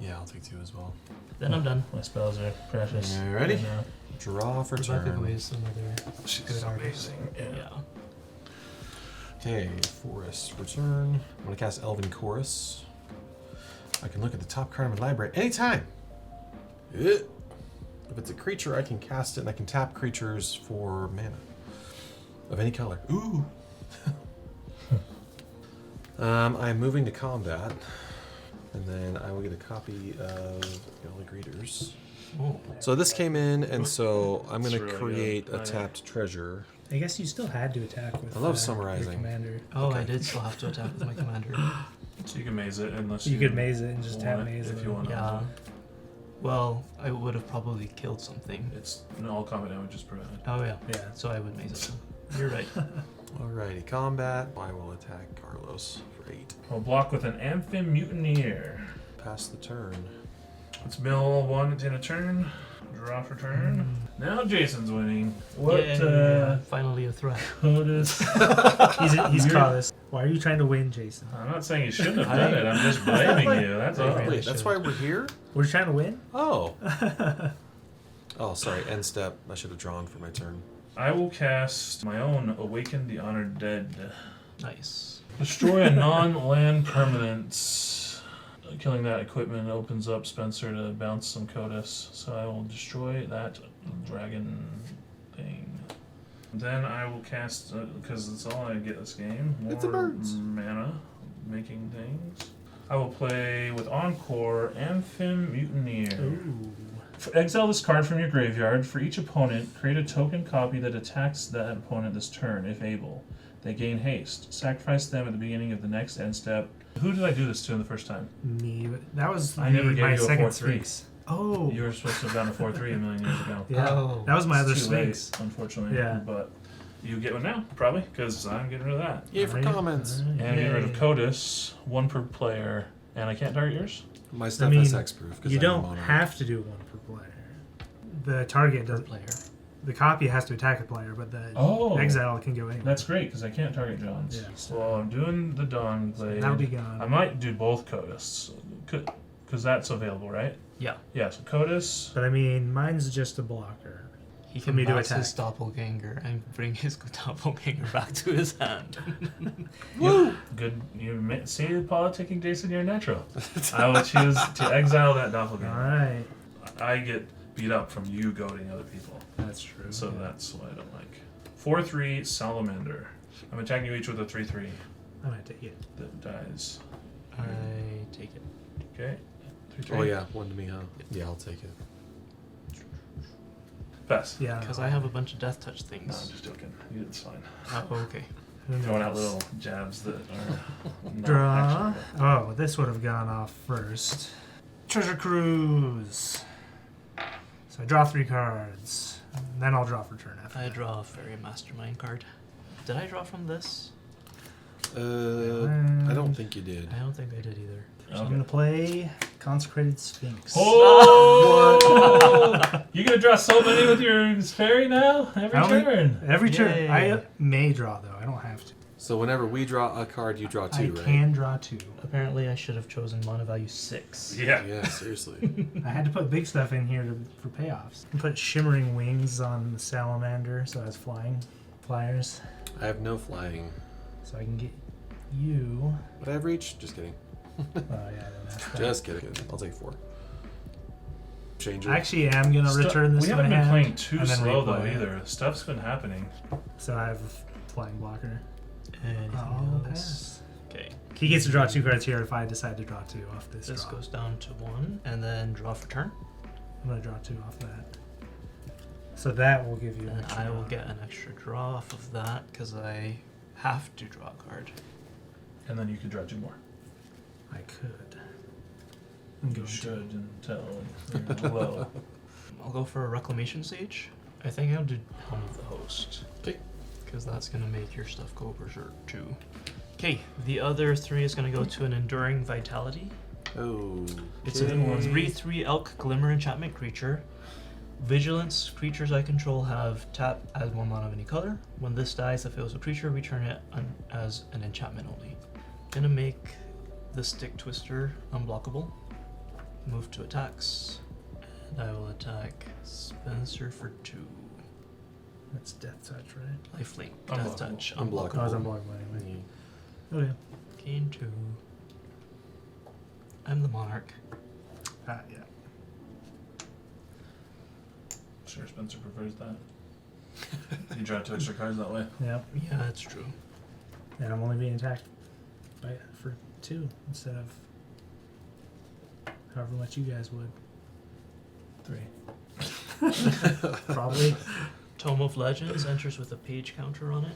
Yeah, I'll take 2 as well. Then I'm done. My spells are precious. You ready? right now. Draw for Rebecca turn. is another She's good artist. amazing. Yeah. Yeah. Okay, Forest return. I'm gonna cast Elven Chorus. I can look at the top card of my library anytime. If it's a creature, I can cast it and I can tap creatures for mana of any color. Ooh. I'm moving to combat, and then I will get a copy of Gully Greeters. Oh, So this came in, and so I'm It's gonna really create good. a tapped treasure. I guess you still had to attack with. I love your summarizing. commander. oh I Okay. did still have to attack with my commander. So you can maze it unless You could maze it and just tap want it maze if it. you want. Yeah. Well, I would have probably killed something. It's all combat damage is provided. Oh yeah. Yeah. So I would maze it. You're right. Alrighty, combat. I will attack Carlos for 8. I'll block with an Amphib Mutineer. Pass the turn. Let's mill 1 at the end of turn. Draw for turn. Now Jason's winning. What Yeah, finally a threat. KOTIS? He's You're- caught us. Why are you trying to win, Jason? I'm not saying you shouldn't have done it. I'm just blaming you. That's all. Really Wait, that's should. why we're here? We're trying to win? Oh. Oh, sorry. End step. I should have drawn for my turn. I will cast my own Awaken the Honored Dead. Nice. Destroy a non-land permanent. Killing that equipment opens up Spencer to bounce some KOTIS. So I will destroy that dragon thing. Then I will cast, because it's all I get this game, more It's a birds. mana making things. I will play with Encore Amphib Mutineer. Ooh. Exile this card from your graveyard. For each opponent, create a token copy that attacks that opponent this turn, if able. They gain haste. Sacrifice them at the beginning of the next end step. Who did I do this to in the first time? Me. That was I never gave my you a second 4/3. Sphinx. Oh. You were supposed to have done a 4/3 a million years ago. Yeah. Oh. That was my other It's too late, Sphinx. unfortunately. Yeah. But you get one now, probably, because I'm getting rid of that. Yay for Alright. comments. And I'm getting rid of Yay. KOTIS, 1 per player, and I can't target yours? My I stuff mean, is X-proof. you don't have to do 1 per player. The target Per does. player. The copy has to attack a player, but the Oh. exile can go anywhere. That's great, because I can't target John's. Yeah. So I'm doing the Dawn Blade. That'll be gone. I might do both KOTIS, because that's available, right? Yeah. Yeah, so KOTIS. But I mean, mine's just a blocker. He For can me to bounce his attack. doppelganger and bring his doppelganger back to his hand. Woo! Good. See, politicking, Jason, you're natural. I will choose to exile that doppelganger. Alright. I get beat up from you goading other people. That's true. So that's what I don't like. 4/3 Salamander. I'm attacking you each with a 3/3 I'm gonna take it. that dies. I take it. Okay. 3/3. Oh, yeah. 1 to me, huh? Yeah, I'll take it. Pass. Yeah. Because I have a bunch of death touch No, I'm things. just joking. It's fine. Oh, okay. Who Throwing out knows? little jabs that are not Draw. actionable. Oh, this would have gone off first. Treasure Cruise. So I draw 3 cards. And then I'll draw for turn after. I draw a Fairy Mastermind card. Did I draw from this? I don't think you did. I don't think I did either. So I'm gonna play Consecrated Sphinx. Oh! You're gonna draw so many with your fairy now? Every I only- turn. Every turn. Yay. I may draw though. I don't have to. So whenever we draw a card, you draw 2, I right? can draw 2. Apparently, I should have chosen mana value 6. Yeah. Yeah, seriously. I had to put big stuff in here for payoffs. I put shimmering wings on the salamander, so that's flyers. I have no flying. So I can get you. But I have reach. Just kidding. Oh yeah, then that's that. Just kidding. I'll take 4. Change it. I actually am gonna return this We to haven't my been hand playing too and then slow though replay it. either. Stuff's been happening. So I have flying blocker. Anything I'll else? pass. Okay. He gets to draw 2 cards here if I decide to draw 2 off this This draw. goes down to 1, and then draw for turn. I'm gonna draw 2 off that. So that will give you an And extra I will draw. get an extra draw off of that because I have to draw a card. And then you could draw 2 more. I could. I'm You going should until you're low. I'll go for a Reclamation Sage. I think I'll do Helm of the Host. Okay. Because that's going to make your stuff go berserk too. Okay, the other 3 is going to go to an Enduring Vitality. Oh. It's a 3/3 Elk Glimmer enchantment creature. Vigilance creatures I control have tap, add 1 mana of any color. When this dies, if it was a creature, return it as an enchantment only. Gonna make the Stick Twister unblockable. Move to attacks. And I will attack Spencer for 2. That's Death Touch, right? Lifelink, Unblockable. Death Touch, Unblockable. Oh, it's unblockable anyway. Oh yeah. Gain 2. I'm the Monarch. Ah, yeah. Sure, Spencer prefers that. You draw 2 extra cards that way. Yep. Yeah, that's true. And I'm only being attacked for 2 instead of however much you guys would. 3. Probably. Tome of Legends enters with a page counter on it.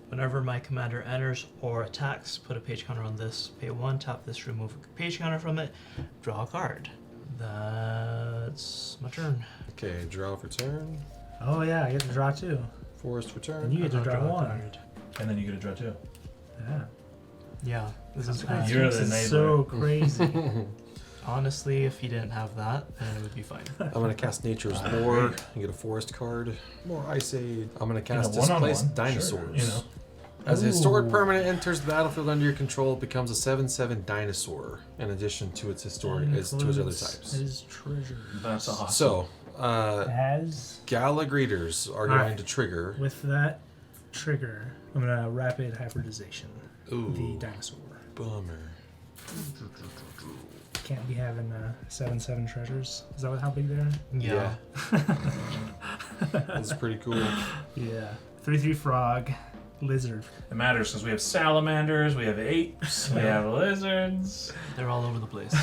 Whenever my commander enters or attacks, put a page counter on this. Pay 1, tap this, remove a page counter from it, draw a card. That's my turn. Okay, draw for turn. Oh yeah, I get to draw 2. Forest for turn. And you get to I'll draw a 1. card. And then you get to draw 2. Yeah. Yeah, this is That's You're makes the it enabler. so crazy. honestly, if you didn't have that, then it would be fine. I'm gonna cast Nature's I Lore agree. and get a forest card. More Ice Age. I'm gonna In a cast one-on-one, Displaced sure, Dinosaurs. you know. As a historic Ooh. permanent enters the battlefield under your control, it becomes a 7/7 dinosaur in addition to its historic to its other Includes types. His treasure. That's awesome. So, As Gala Greeters are Alright. going to trigger. with that trigger, I'm gonna rapid hybridization Ooh, the dinosaur. bummer. Can't be having 7/7 treasures. Is that how big they are? Yeah. That's pretty cool. Yeah. 3/3 frog, lizard. It matters because we have salamanders, we have apes, we have lizards. They're all over the place.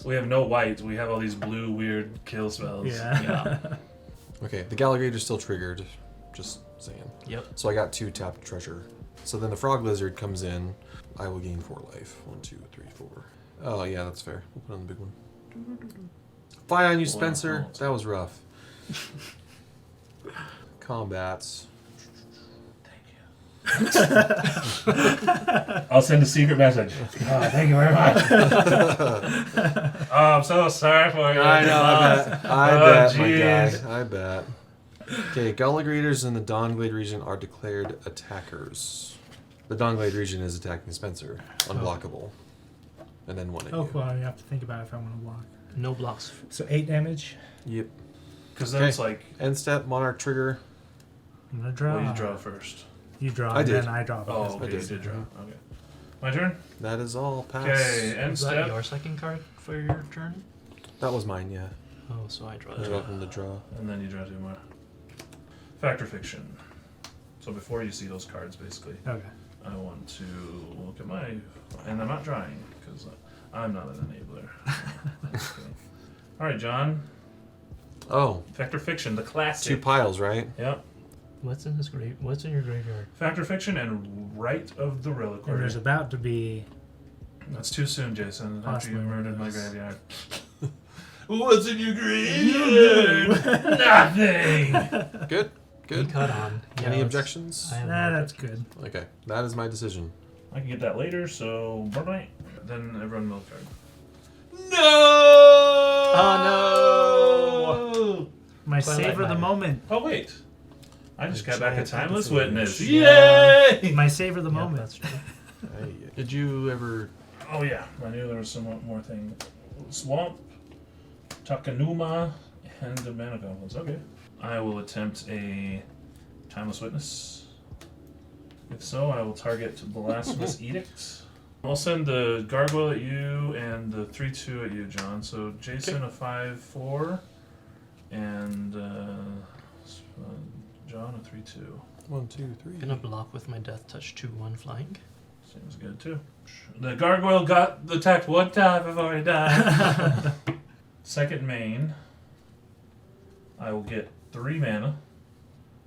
We have no white. We have all these blue weird kill spells. Yeah. Yeah. Okay, the Gala Greeter's still triggered. Just saying. Yep. So I got 2 tapped treasure. So then the frog lizard comes in. I will gain 4 life. 1, 2, 3, 4. Oh yeah, that's fair. We'll put on the big one. Fly on you, Spencer. Wow. That was rough. Combats. I'll send a secret message. Oh, thank you very much. Oh, I'm so sorry for you. I know. I Oh, bet, my jeez. guy. I bet. Okay, Gala Greeters in the Dawnglade region are declared attackers. The Dawnglade region is attacking Spencer, unblockable, and then 1 at Oh, you. well, you have to think about if I want to block. No blocks. So 8 damage. Yep. Because that's Okay. like, End step, Monarch trigger. I'm gonna draw. well, you draw first. You draw, I and did. then I draw. Oh, because okay, of you this. did draw. Okay. My turn? That is all. Pass. Okay, end Is that step. your second card for your turn? That was mine, yeah. Oh, so I draw You're it. welcome to draw. And then you draw 2 more. Fact or fiction. So before you see those cards, basically, Okay. I want to look at my... And I'm not drawing, because I'm not an enabler. Just kidding. All right, John. Oh, Fact or fiction, the classic. 2 piles, right? Yep. What's in his grave? What's in your graveyard? Fact or fiction and Rite of the And Reliquary. there's about to be. That's too soon, Jason. After you Possibly murdered my yes. graveyard. What's in your graveyard? Nothing. Good. He Good. cut on. Yeah, Any let's- objections? I have Nah, no that's good. Okay, that is my decision. I can get that later, so bye-bye. Then everyone milk card. Oh no! My Twilight savor the Miner. moment. Oh, wait. I just A got back a giant timeless happy witness. fish. Yay! My savor the Yeah, moment. that's true. Did you ever? Oh yeah, I knew there was some more thing. Swamp, Takanuma, and the Mana Goblins. Okay. I will attempt a timeless witness. If so, I will target Blasphemous Edict. I'll send the Gargoyle at you and the 3/2 at you, John. So Jason a 5/4, and John a 3/2. 1, 2, 3. Gonna block with my Death Touch 2/1 flying. Seems good too. The Gargoyle got attacked one time. I've already died. Second main, I will get 3 mana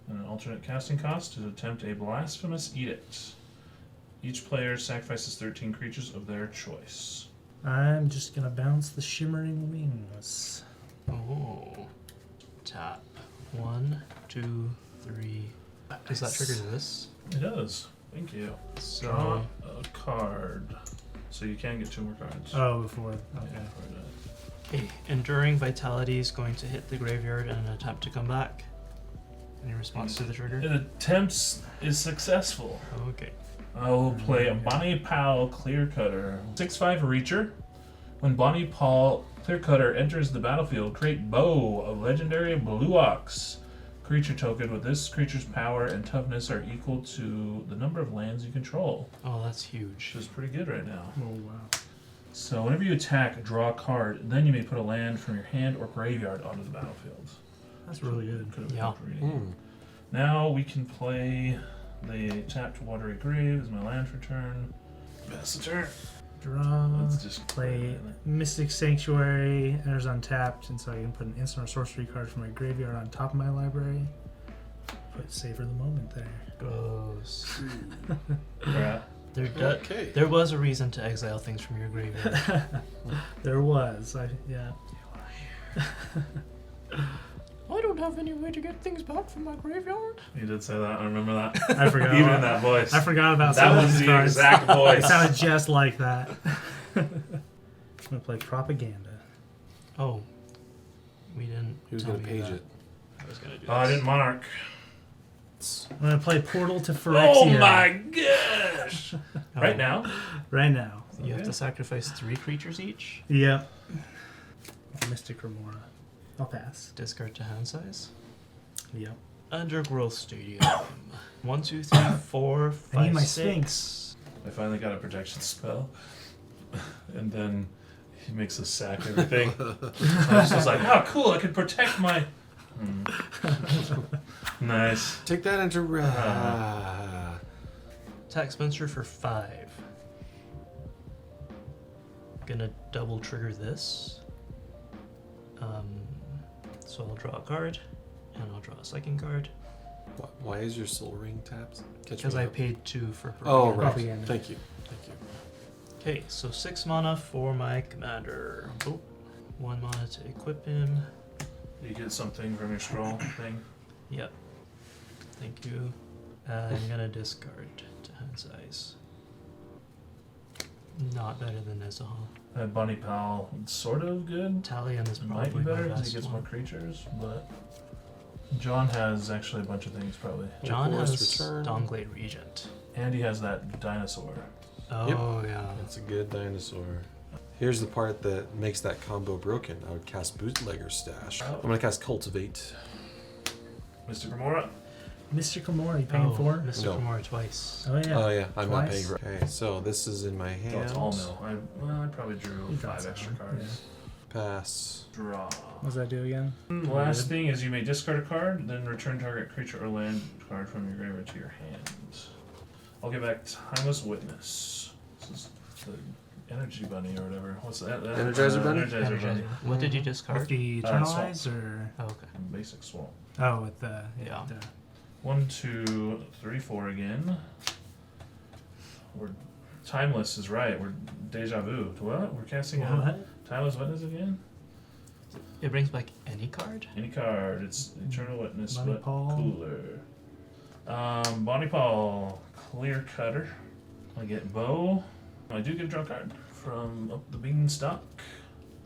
and an alternate casting cost to attempt a Blasphemous Edict. Each player sacrifices 13 creatures of their choice. I'm just gonna bounce the Shimmering Wings. Oh. Tap. 1, 2, 3. Does that trigger this? It does. Thank you. So Draw a card. So you can get 2 more cards. Oh, before. Yeah, Okay. for that. okay, Enduring Vitality is going to hit the graveyard and attempt to come back. Any response to the trigger? It attempts is successful. Okay. I will play a Bonnie Powell Clear Cutter. 6/5 Reacher. When Bonnie Powell Clear Cutter enters the battlefield, create Bow of legendary Blue Ox. Creature token with this creature's power and toughness are equal to the number of lands you control. Oh, that's huge. Which is pretty good right now. Oh wow. So whenever you attack, draw a card, then you may put a land from your hand or graveyard onto the battlefield. That's really good. Could have Yeah. been reading. Now we can play the tapped Watery Grave as my land for turn. Pass the turn. Draw. Let's just Play Mystic Sanctuary, enters untapped, and so I can put an instant or sorcery card from my graveyard on top of my library. Put Savor the Moment there. Gross. Right. Okay. There was a reason to exile things from your graveyard. There was. Yeah. I don't have any way to get things back from my graveyard. You did say that. I remember that. I forgot. Even in that voice. I forgot about That some of was these the cards. exact It voice. sounded just like that. I'm gonna play Propaganda. Oh. We didn't. He was tell gonna me page that. it. I was gonna do Oh, I didn't Monarch. I'm gonna play Portal to Phyrexia. Oh my gosh! Oh. Right now? Right now. You have Okay. to sacrifice 3 creatures each. Yep. Mystic Remora. I'll pass. Discard to hand size. Yep. Undergrowth Stadium. 1, 2, 3, 4, 5, I need my 6. Sphinx. I finally got a protection spell. And then he makes us sack everything. I was just like, oh, cool, I can protect my. Nice. Take that into. Attack Spencer for 5. Gonna double trigger this. So I'll draw a card, and I'll draw a second card. Why is your Soul Ring tapped? Because I paid 2 for Oh, Propaganda. right. Propaganda. Thank you. Thank you. Okay, so 6 mana for my commander. Oh, 1 mana to equip him. You get something from your scroll thing. Yep. Thank you. I'm gonna discard to hand size. Not better than Nezahal. That Bonnie Powell, sort of good. Talion is It might probably be better my because best he gets one. more creatures, but John has actually a bunch of things probably. John Forest has Return. Dawnglade Regent. And he has that dinosaur. Oh yeah. That's a good dinosaur. Here's the part that makes that combo broken. I would cast Bootlegger Stash. Oh. I'm gonna cast Cultivate. Mr. Gamora. Mystic Remora, you paying for? Mr. No. Gamora twice. Oh yeah. Oh yeah, I'm not Twice. paying. Okay, so this is in my Oh, hand. it's all mill. I probably drew You got 5 extra some, cards. Pass. Draw. What does that do again? The last thing is you may discard a card, then return target creature or land card from your graveyard to your hand. I'll get back Timeless Witness. This is the Energy Bunny or whatever. What's that? Energizer Bunny? Energizer Bunny. What did you With discard? the Eternalize or Oh, okay. Basic swamp. oh with the Yeah. 1, 2, 3, 4 again. We're Timeless is right. We're Deja Vu. What? We're casting a What? Timeless Witness again? It brings back any card? Any card. It's Eternal Witness, Bonnie but Paul. cooler. Bonnie Paul, Clear Cutter. I get Bow. I do get a draw card from up the beanstalk.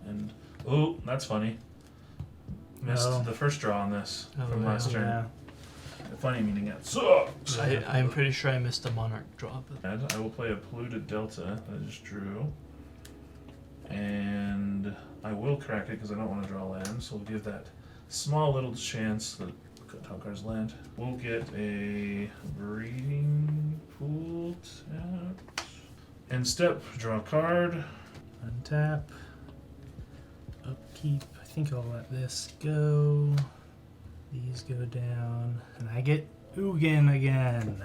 And, oh, that's funny. Missed Oh. the first draw on this Oh, from yeah. last turn. Yeah. Funny meaning that sucks. I'm pretty sure I missed a monarch draw, but And I will play a polluted delta. That is true. And I will crack it because I don't want to draw land. So we'll give that small little chance that top cards land. We'll get a breeding pool tap. End step, draw a card. Untap. Upkeep. I think I'll let this go. These go down. And I get Ugin again.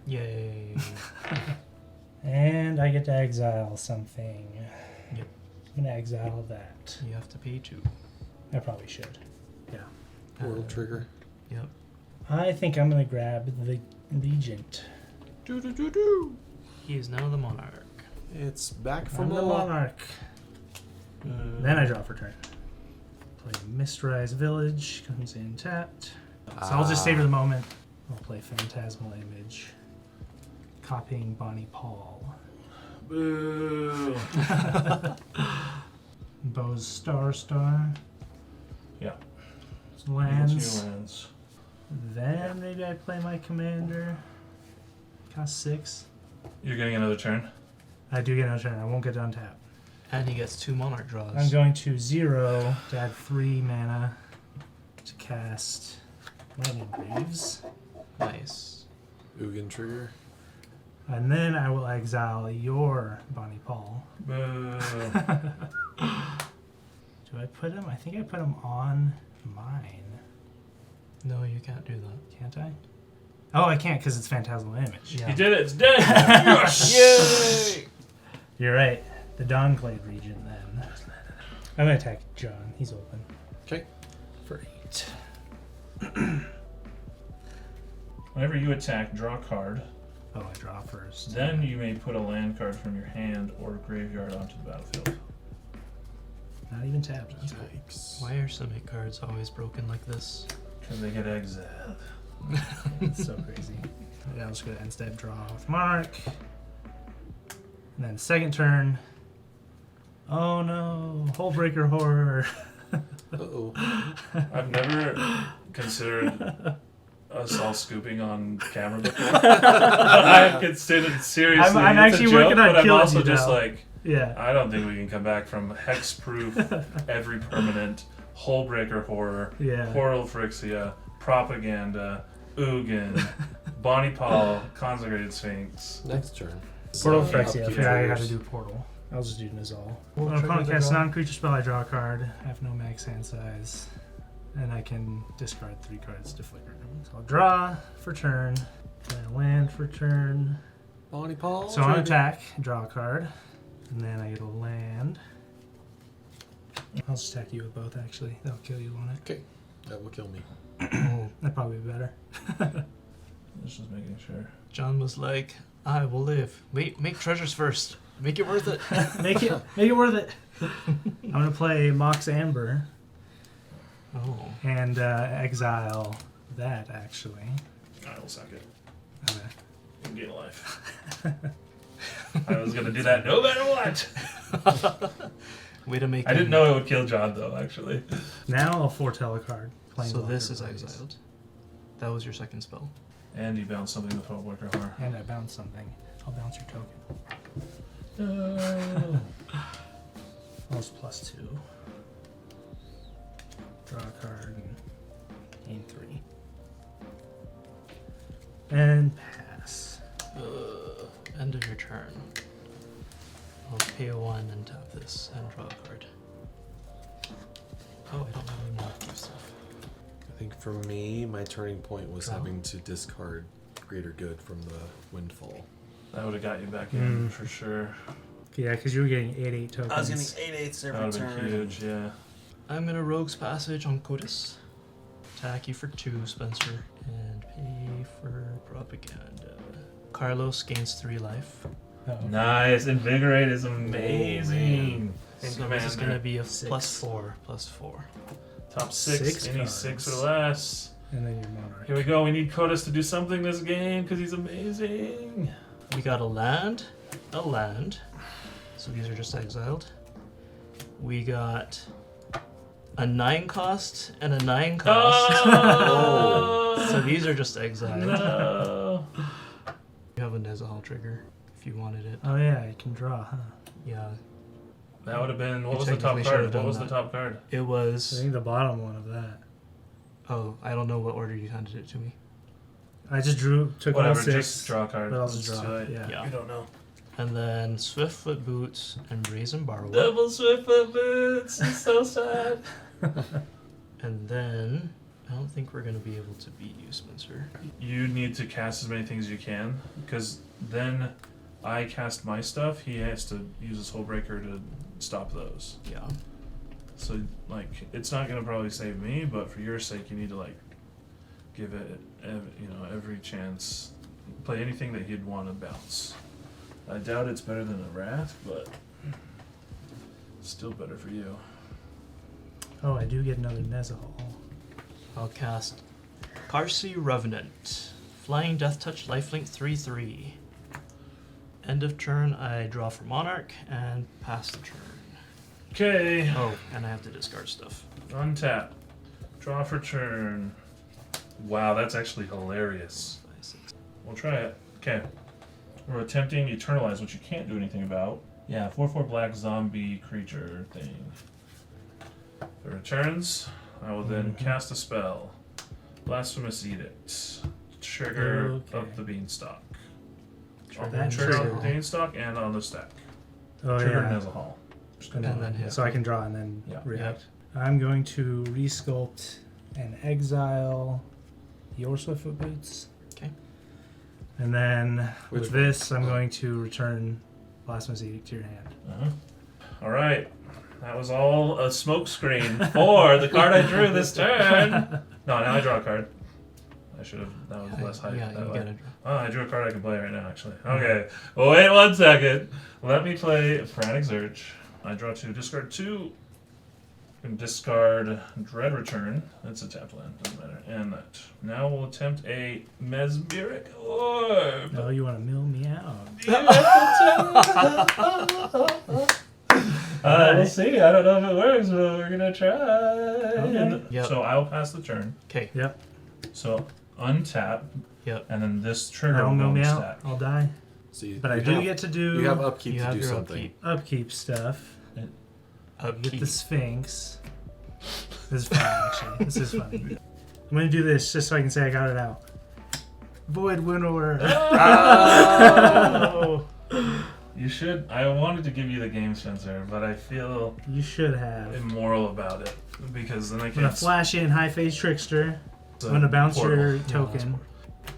yay. And I get to exile something. Yep. I'm going to exile that. You have to pay 2. I probably should. Yeah. Portal trigger. Yep. I think I'm going to grab the Regent. He is now the monarch. It's back from I'm the monarch. Then I draw for turn. Play Mistrise Village. Comes in tapped. So I'll just save for the moment. I'll play Phantasmal Image. Copying Bonnie Paul. Boo. Bo's Star. Yeah. Lands. New lands. Then maybe I play my commander. Cost 6. You're getting another turn. I do get another turn. I won't get untapped. And he gets 2 monarch draws. I'm going to 0 to add 3 mana to cast Lightning Greaves. Nice. Ugin trigger. And then I will exile your Bonnie Paul. Boo. Do I put him? I think I put him on mine. No, you can't do that. Can't I? Oh, I can't because it's Phantasmal Image. Yeah. You did it. It's dead. Yes. Yay! You're right. The Dawnclade region then. I'm going to attack John. He's open. Okay. For 8. Whenever you attack, draw a card. Oh, I draw first. Then you may put a land card from your hand or graveyard onto the battlefield. Not even tapped. That's cool. Yikes. Why are Summit cards always broken like this? Because they get exiled. It's so crazy. Yeah, I was going to instead draw with Monarch. And then second turn. Oh no. Hullbreaker Horror. Uh-oh. I've never considered us all scooping on camera before. I've considered seriously. I'm it's actually a joke, working on but I'm killing also you just now. like, Yeah. I don't think we can come back from hexproof, every permanent, Hullbreaker Horror, Yeah. Portal Phyrexia, Propaganda, Ugin, Bonnie Paul, Consecrated Sphinx. Next turn. Portal So, Phyrexia. I upkeep forgot I had to triggers. do Portal. I'll just do Nizal. Well, When trigger opponent the casts draw. non-creature spell, I draw a card. I have no max hand size. And I can discard 3 cards to flicker. So I'll draw for turn. Play a land for turn. Bonnie Paul. So on trigger. attack, draw a card. And then I get a land. I'll just attack you with both, actually. That'll kill you on it. Okay. That will kill me. That'd probably be better. Just making sure. John was like, I will live. Wait, make treasures first. Make it worth it. Make it worth it. I'm going to play Mox Amber Oh. and exile that, actually. I will suck it. Okay. You can gain a life. I was going to do that no matter what. Way to make I didn't know it would kill John, though, actually. Now I'll foretell a card. So this is Planeswalker, exiled. That was your second spell. And you bounce something with Hullbreaker Horror. And I bounce something. I'll bounce your token. No. +2. Draw a card and gain 3. And pass. End of your turn. I'll pay a 1 and tap this and draw a card. Oh, I don't have any more active stuff. I think for me, my turning point was Draw. having to discard Greater Good from the Windfall. That would have got you back in for sure. Yeah, because you were getting 8/8 tokens. I was getting 8/8 That every would have been turn. huge, yeah. I'm gonna Rogue's Passage on KOTIS. Attack you for 2, Spencer. And pay for Propaganda. Carlos gains 3 life. Oh. Nice. Invigorate is amazing. And So this is Commander. gonna be a 6. +4. Top 6, 6 any cards. 6 or less. And then your Monarch. Here we go. We need KOTIS to do something this game because he's amazing. We got a land. So these are just exiled. We got a 9 cost and a 9 cost. So these are just exiled. No. You have a Nezahal trigger if you wanted it. Oh yeah, you can draw, huh? Yeah. That would have been. What You was the top technically should card? have What done was the that. top card? It I was. think the bottom one of that. Oh, I don't know what order you handed it to me. I just took all Whatever. 6. Just draw a card. But I'll Let's just do draw. it. Yeah. Yeah. You don't know. And then Swiftfoot Boots and Brazen Barrow. Double Swiftfoot boots. It's so sad. And then I don't think we're gonna be able to beat you, Spencer. You need to cast as many things as you can, because then I cast my stuff. He has to use his Hullbreaker to stop those. Yeah. So like, it's not gonna probably save me, but for your sake, you need to like give it, every chance. Play anything that he'd want to bounce. I doubt it's better than a Wrath, but still better for you. Oh, I do get another Nezahal. I'll cast Karsi Revenant. Flying Death Touch, Lifelink 3/3. End of turn, I draw for Monarch and pass the turn. Okay. Oh, and I have to discard stuff. Untap. Draw for turn. Wow, that's actually hilarious. 5, 6. We'll try it. Okay. We're attempting Eternalize, which you can't do anything about. Yeah, 4/4 black zombie creature thing. If it returns, I will then cast a spell. Blasphemous Edict. Trigger Okay. up the beanstalk. That Trigger trigger. on the beanstalk and on the stack. Oh Trigger yeah. Nezahal. And then hit. so I can draw and then Yeah. react. I'm going to resculpt and exile your Swiftfoot Boots. Okay. And then Which with one? this, I'm going to return Blasphemous Edict to your hand. All right. That was all a smoke screen for the card I drew this turn. No, now I draw a card. I should have. That was less hype. Yeah, that you way. gotta draw. Oh, I drew a card I can play right now, actually. Okay. Well, wait 1 second. Let me play Frantic Search. I draw 2, discard 2. And discard Dread Return. That's a tap land, doesn't matter. And that. Now we'll attempt a Mesmeric Orb. No, you want to mill me out. We'll see. I don't know if it works, but we're gonna try. Okay. Yep. So I'll pass the turn. Okay. Yep. So untap, Yep. and then this trigger That'll will mill go me in out. stack. I'll die. See, But I you do have- get to do You have upkeep You to have do your something. upkeep stuff Upkeep. with the Sphinx. This is fun, actually. This is funny. I'm going to do this just so I can say I got it out. Void Winnower. Oh! You should. I wanted to give you the game, Spencer, but I feel You should have. immoral about it because then I I'm going to can't. flash in High Phase Trickster. I'm going to bounce your token.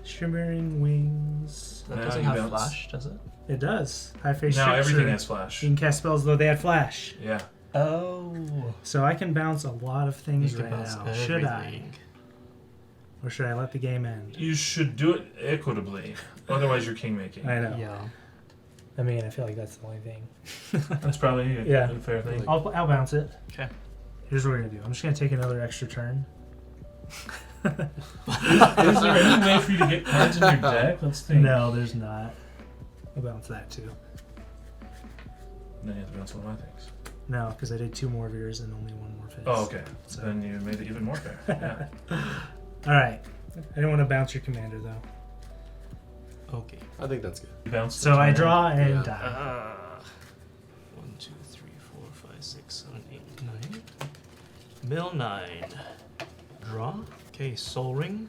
Shimmering Wings. That Now doesn't you have bounce. flash, does it? It does. High Phase Now Trickster. everything has flash. You can cast spells though they had flash. Yeah. Oh. So I can bounce a lot of things You can right bounce now. Should I? everything. Or should I let the game end? You should do it equitably. Otherwise, you're king making. I know. Yeah. I mean, I feel like that's the only thing. That's probably a, Yeah. a fair thing. I'll bounce it. Okay. Here's what we're gonna do. I'm just gonna take another extra turn. Is there any way for you to get cards in your deck? Let's think. No, there's not. I'll bounce that too. Then you have to bounce one of my things. No, because I did 2 more of yours and only 1 more Fizz. Oh, okay. So- Then you made it even more fair. Yeah. All right. I didn't want to bounce your commander though. Okay. I think that's good. You bounce. So I draw and Yeah. die. 1, 2, 3, 4, 5, 6, 7, 8, 9. Mill 9. Draw. Okay, Soul Ring.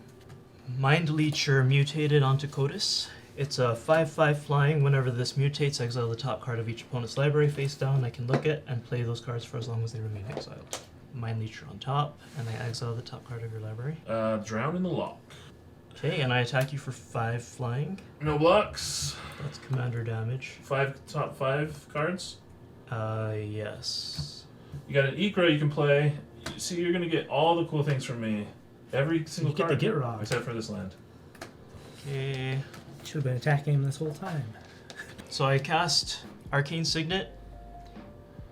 Mind Leecher mutated onto KOTIS. It's a 5/5 flying. Whenever this mutates, exile the top card of each opponent's library face down. I can look at and play those cards for as long as they remain exiled. Mind Leecher on top, and I exile the top card of your library. Drown in the lock. Okay, and I attack you for 5 flying. No blocks. That's commander damage. Top 5 cards. Yes. You got an Ikra you can play. See, you're gonna get all the cool things from me. Every single You get card. the Get Rock. Except for this land. Okay. Should have been attacking him this whole time. So I cast Arcane Signet,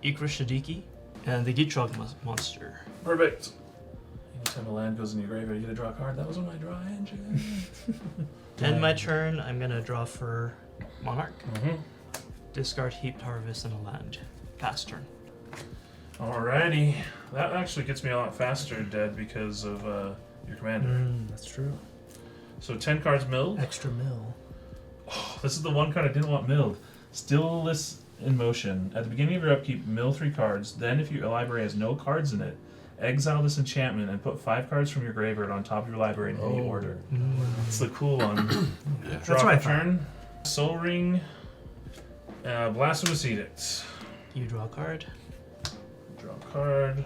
Ikra Shadiki, and the Gitrog monster. Perfect. Anytime a land goes in your graveyard, you get to draw a card. That was on my draw engine. End my turn, I'm gonna draw for Monarch. Mm-hmm. Discard Heaped Harvest and a land. Pass turn. Alrighty. That actually gets me a lot faster, Dead, because of your commander. That's true. So 10 cards milled. Extra mill. Oh, this is the one card I didn't want milled. Stillness in motion. At the beginning of your upkeep, mill 3 cards. Then, if your library has no cards in it, exile this enchantment and put 5 cards from your graveyard on top of your library in any order. It's the cool one. Yeah. Draw what I a thought. turn. Soul Ring. Blasphemous Edict. You draw a card. Draw a card.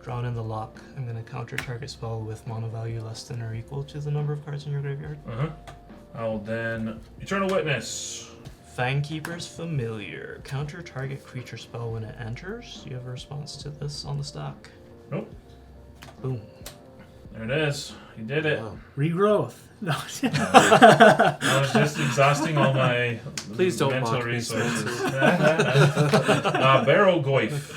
Drawn in the lock. I'm going to counter target spell with mana value less than or equal to the number of cards in your graveyard. I'll then Eternal Witness. Fangkeeper's Familiar. Counter target creature spell when it enters. Do you have a response to this on the stack? Nope. Boom. There it is. He did it. Wow. Regrowth. No. I was just exhausting all my Please don't mental mock me, resources. Barrel Goyf.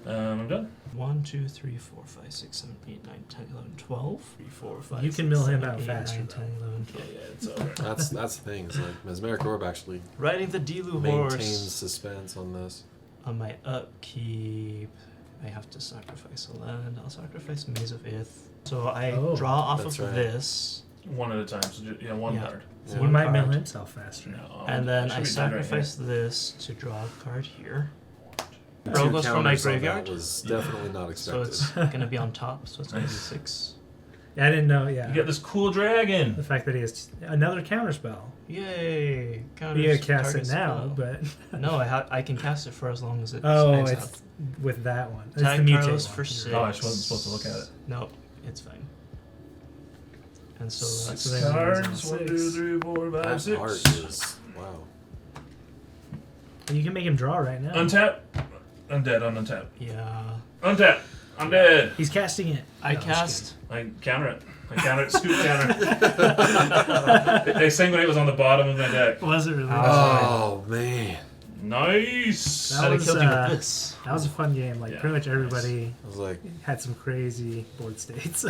I'm done. 1, 2, 3, 4, 5, 6, 7, 8, 9, 10, 11, 12. 3, 4, 5, You can 6, mill him 7, out 8, faster, 9, 10, 11, 12. Yeah, it's over. That's the thing. It's like Mesmeric Orb actually Riding the Delu maintains horse. suspense on this. On my upkeep, I have to sacrifice a land. I'll sacrifice Maze of Ith. So I draw off that's of right. this, One at a time. So one Yeah. card. So Yeah. he might mill card. himself faster. No, and then should I be done right sacrifice this to draw a card here. Two Rogue goes from my counters on that graveyard. was definitely not So expected. it's going to be on top, so it's going to be Nice. 6. Yeah, I didn't know. here. Yeah. You get this cool The dragon. fact that he has another counter spell. Yay! Counters You gotta cast target it now, spell. but No, I can cast it for as long as it's oh, exiled. it's with that one. It's Tag the mutate Carlos one. for You're 6. right. Oh, I wasn't supposed to look at it. No, it's fine. And so that's So then Cards. it's 1, on 2, 6. 3, 4, 5, That 6. art is wow. You can make him draw right now. Untap. Undead on untap. yeah. Untap. I'm dead. He's casting it. I No, I'm just cast. I counter it. Scoop counter. They sang when it was on the bottom of my deck. kidding. Was it really? Oh man, Nice. That I'd have was, killed you with this. That was a fun game. Like Yeah, pretty much everybody I was like, had some crazy board states.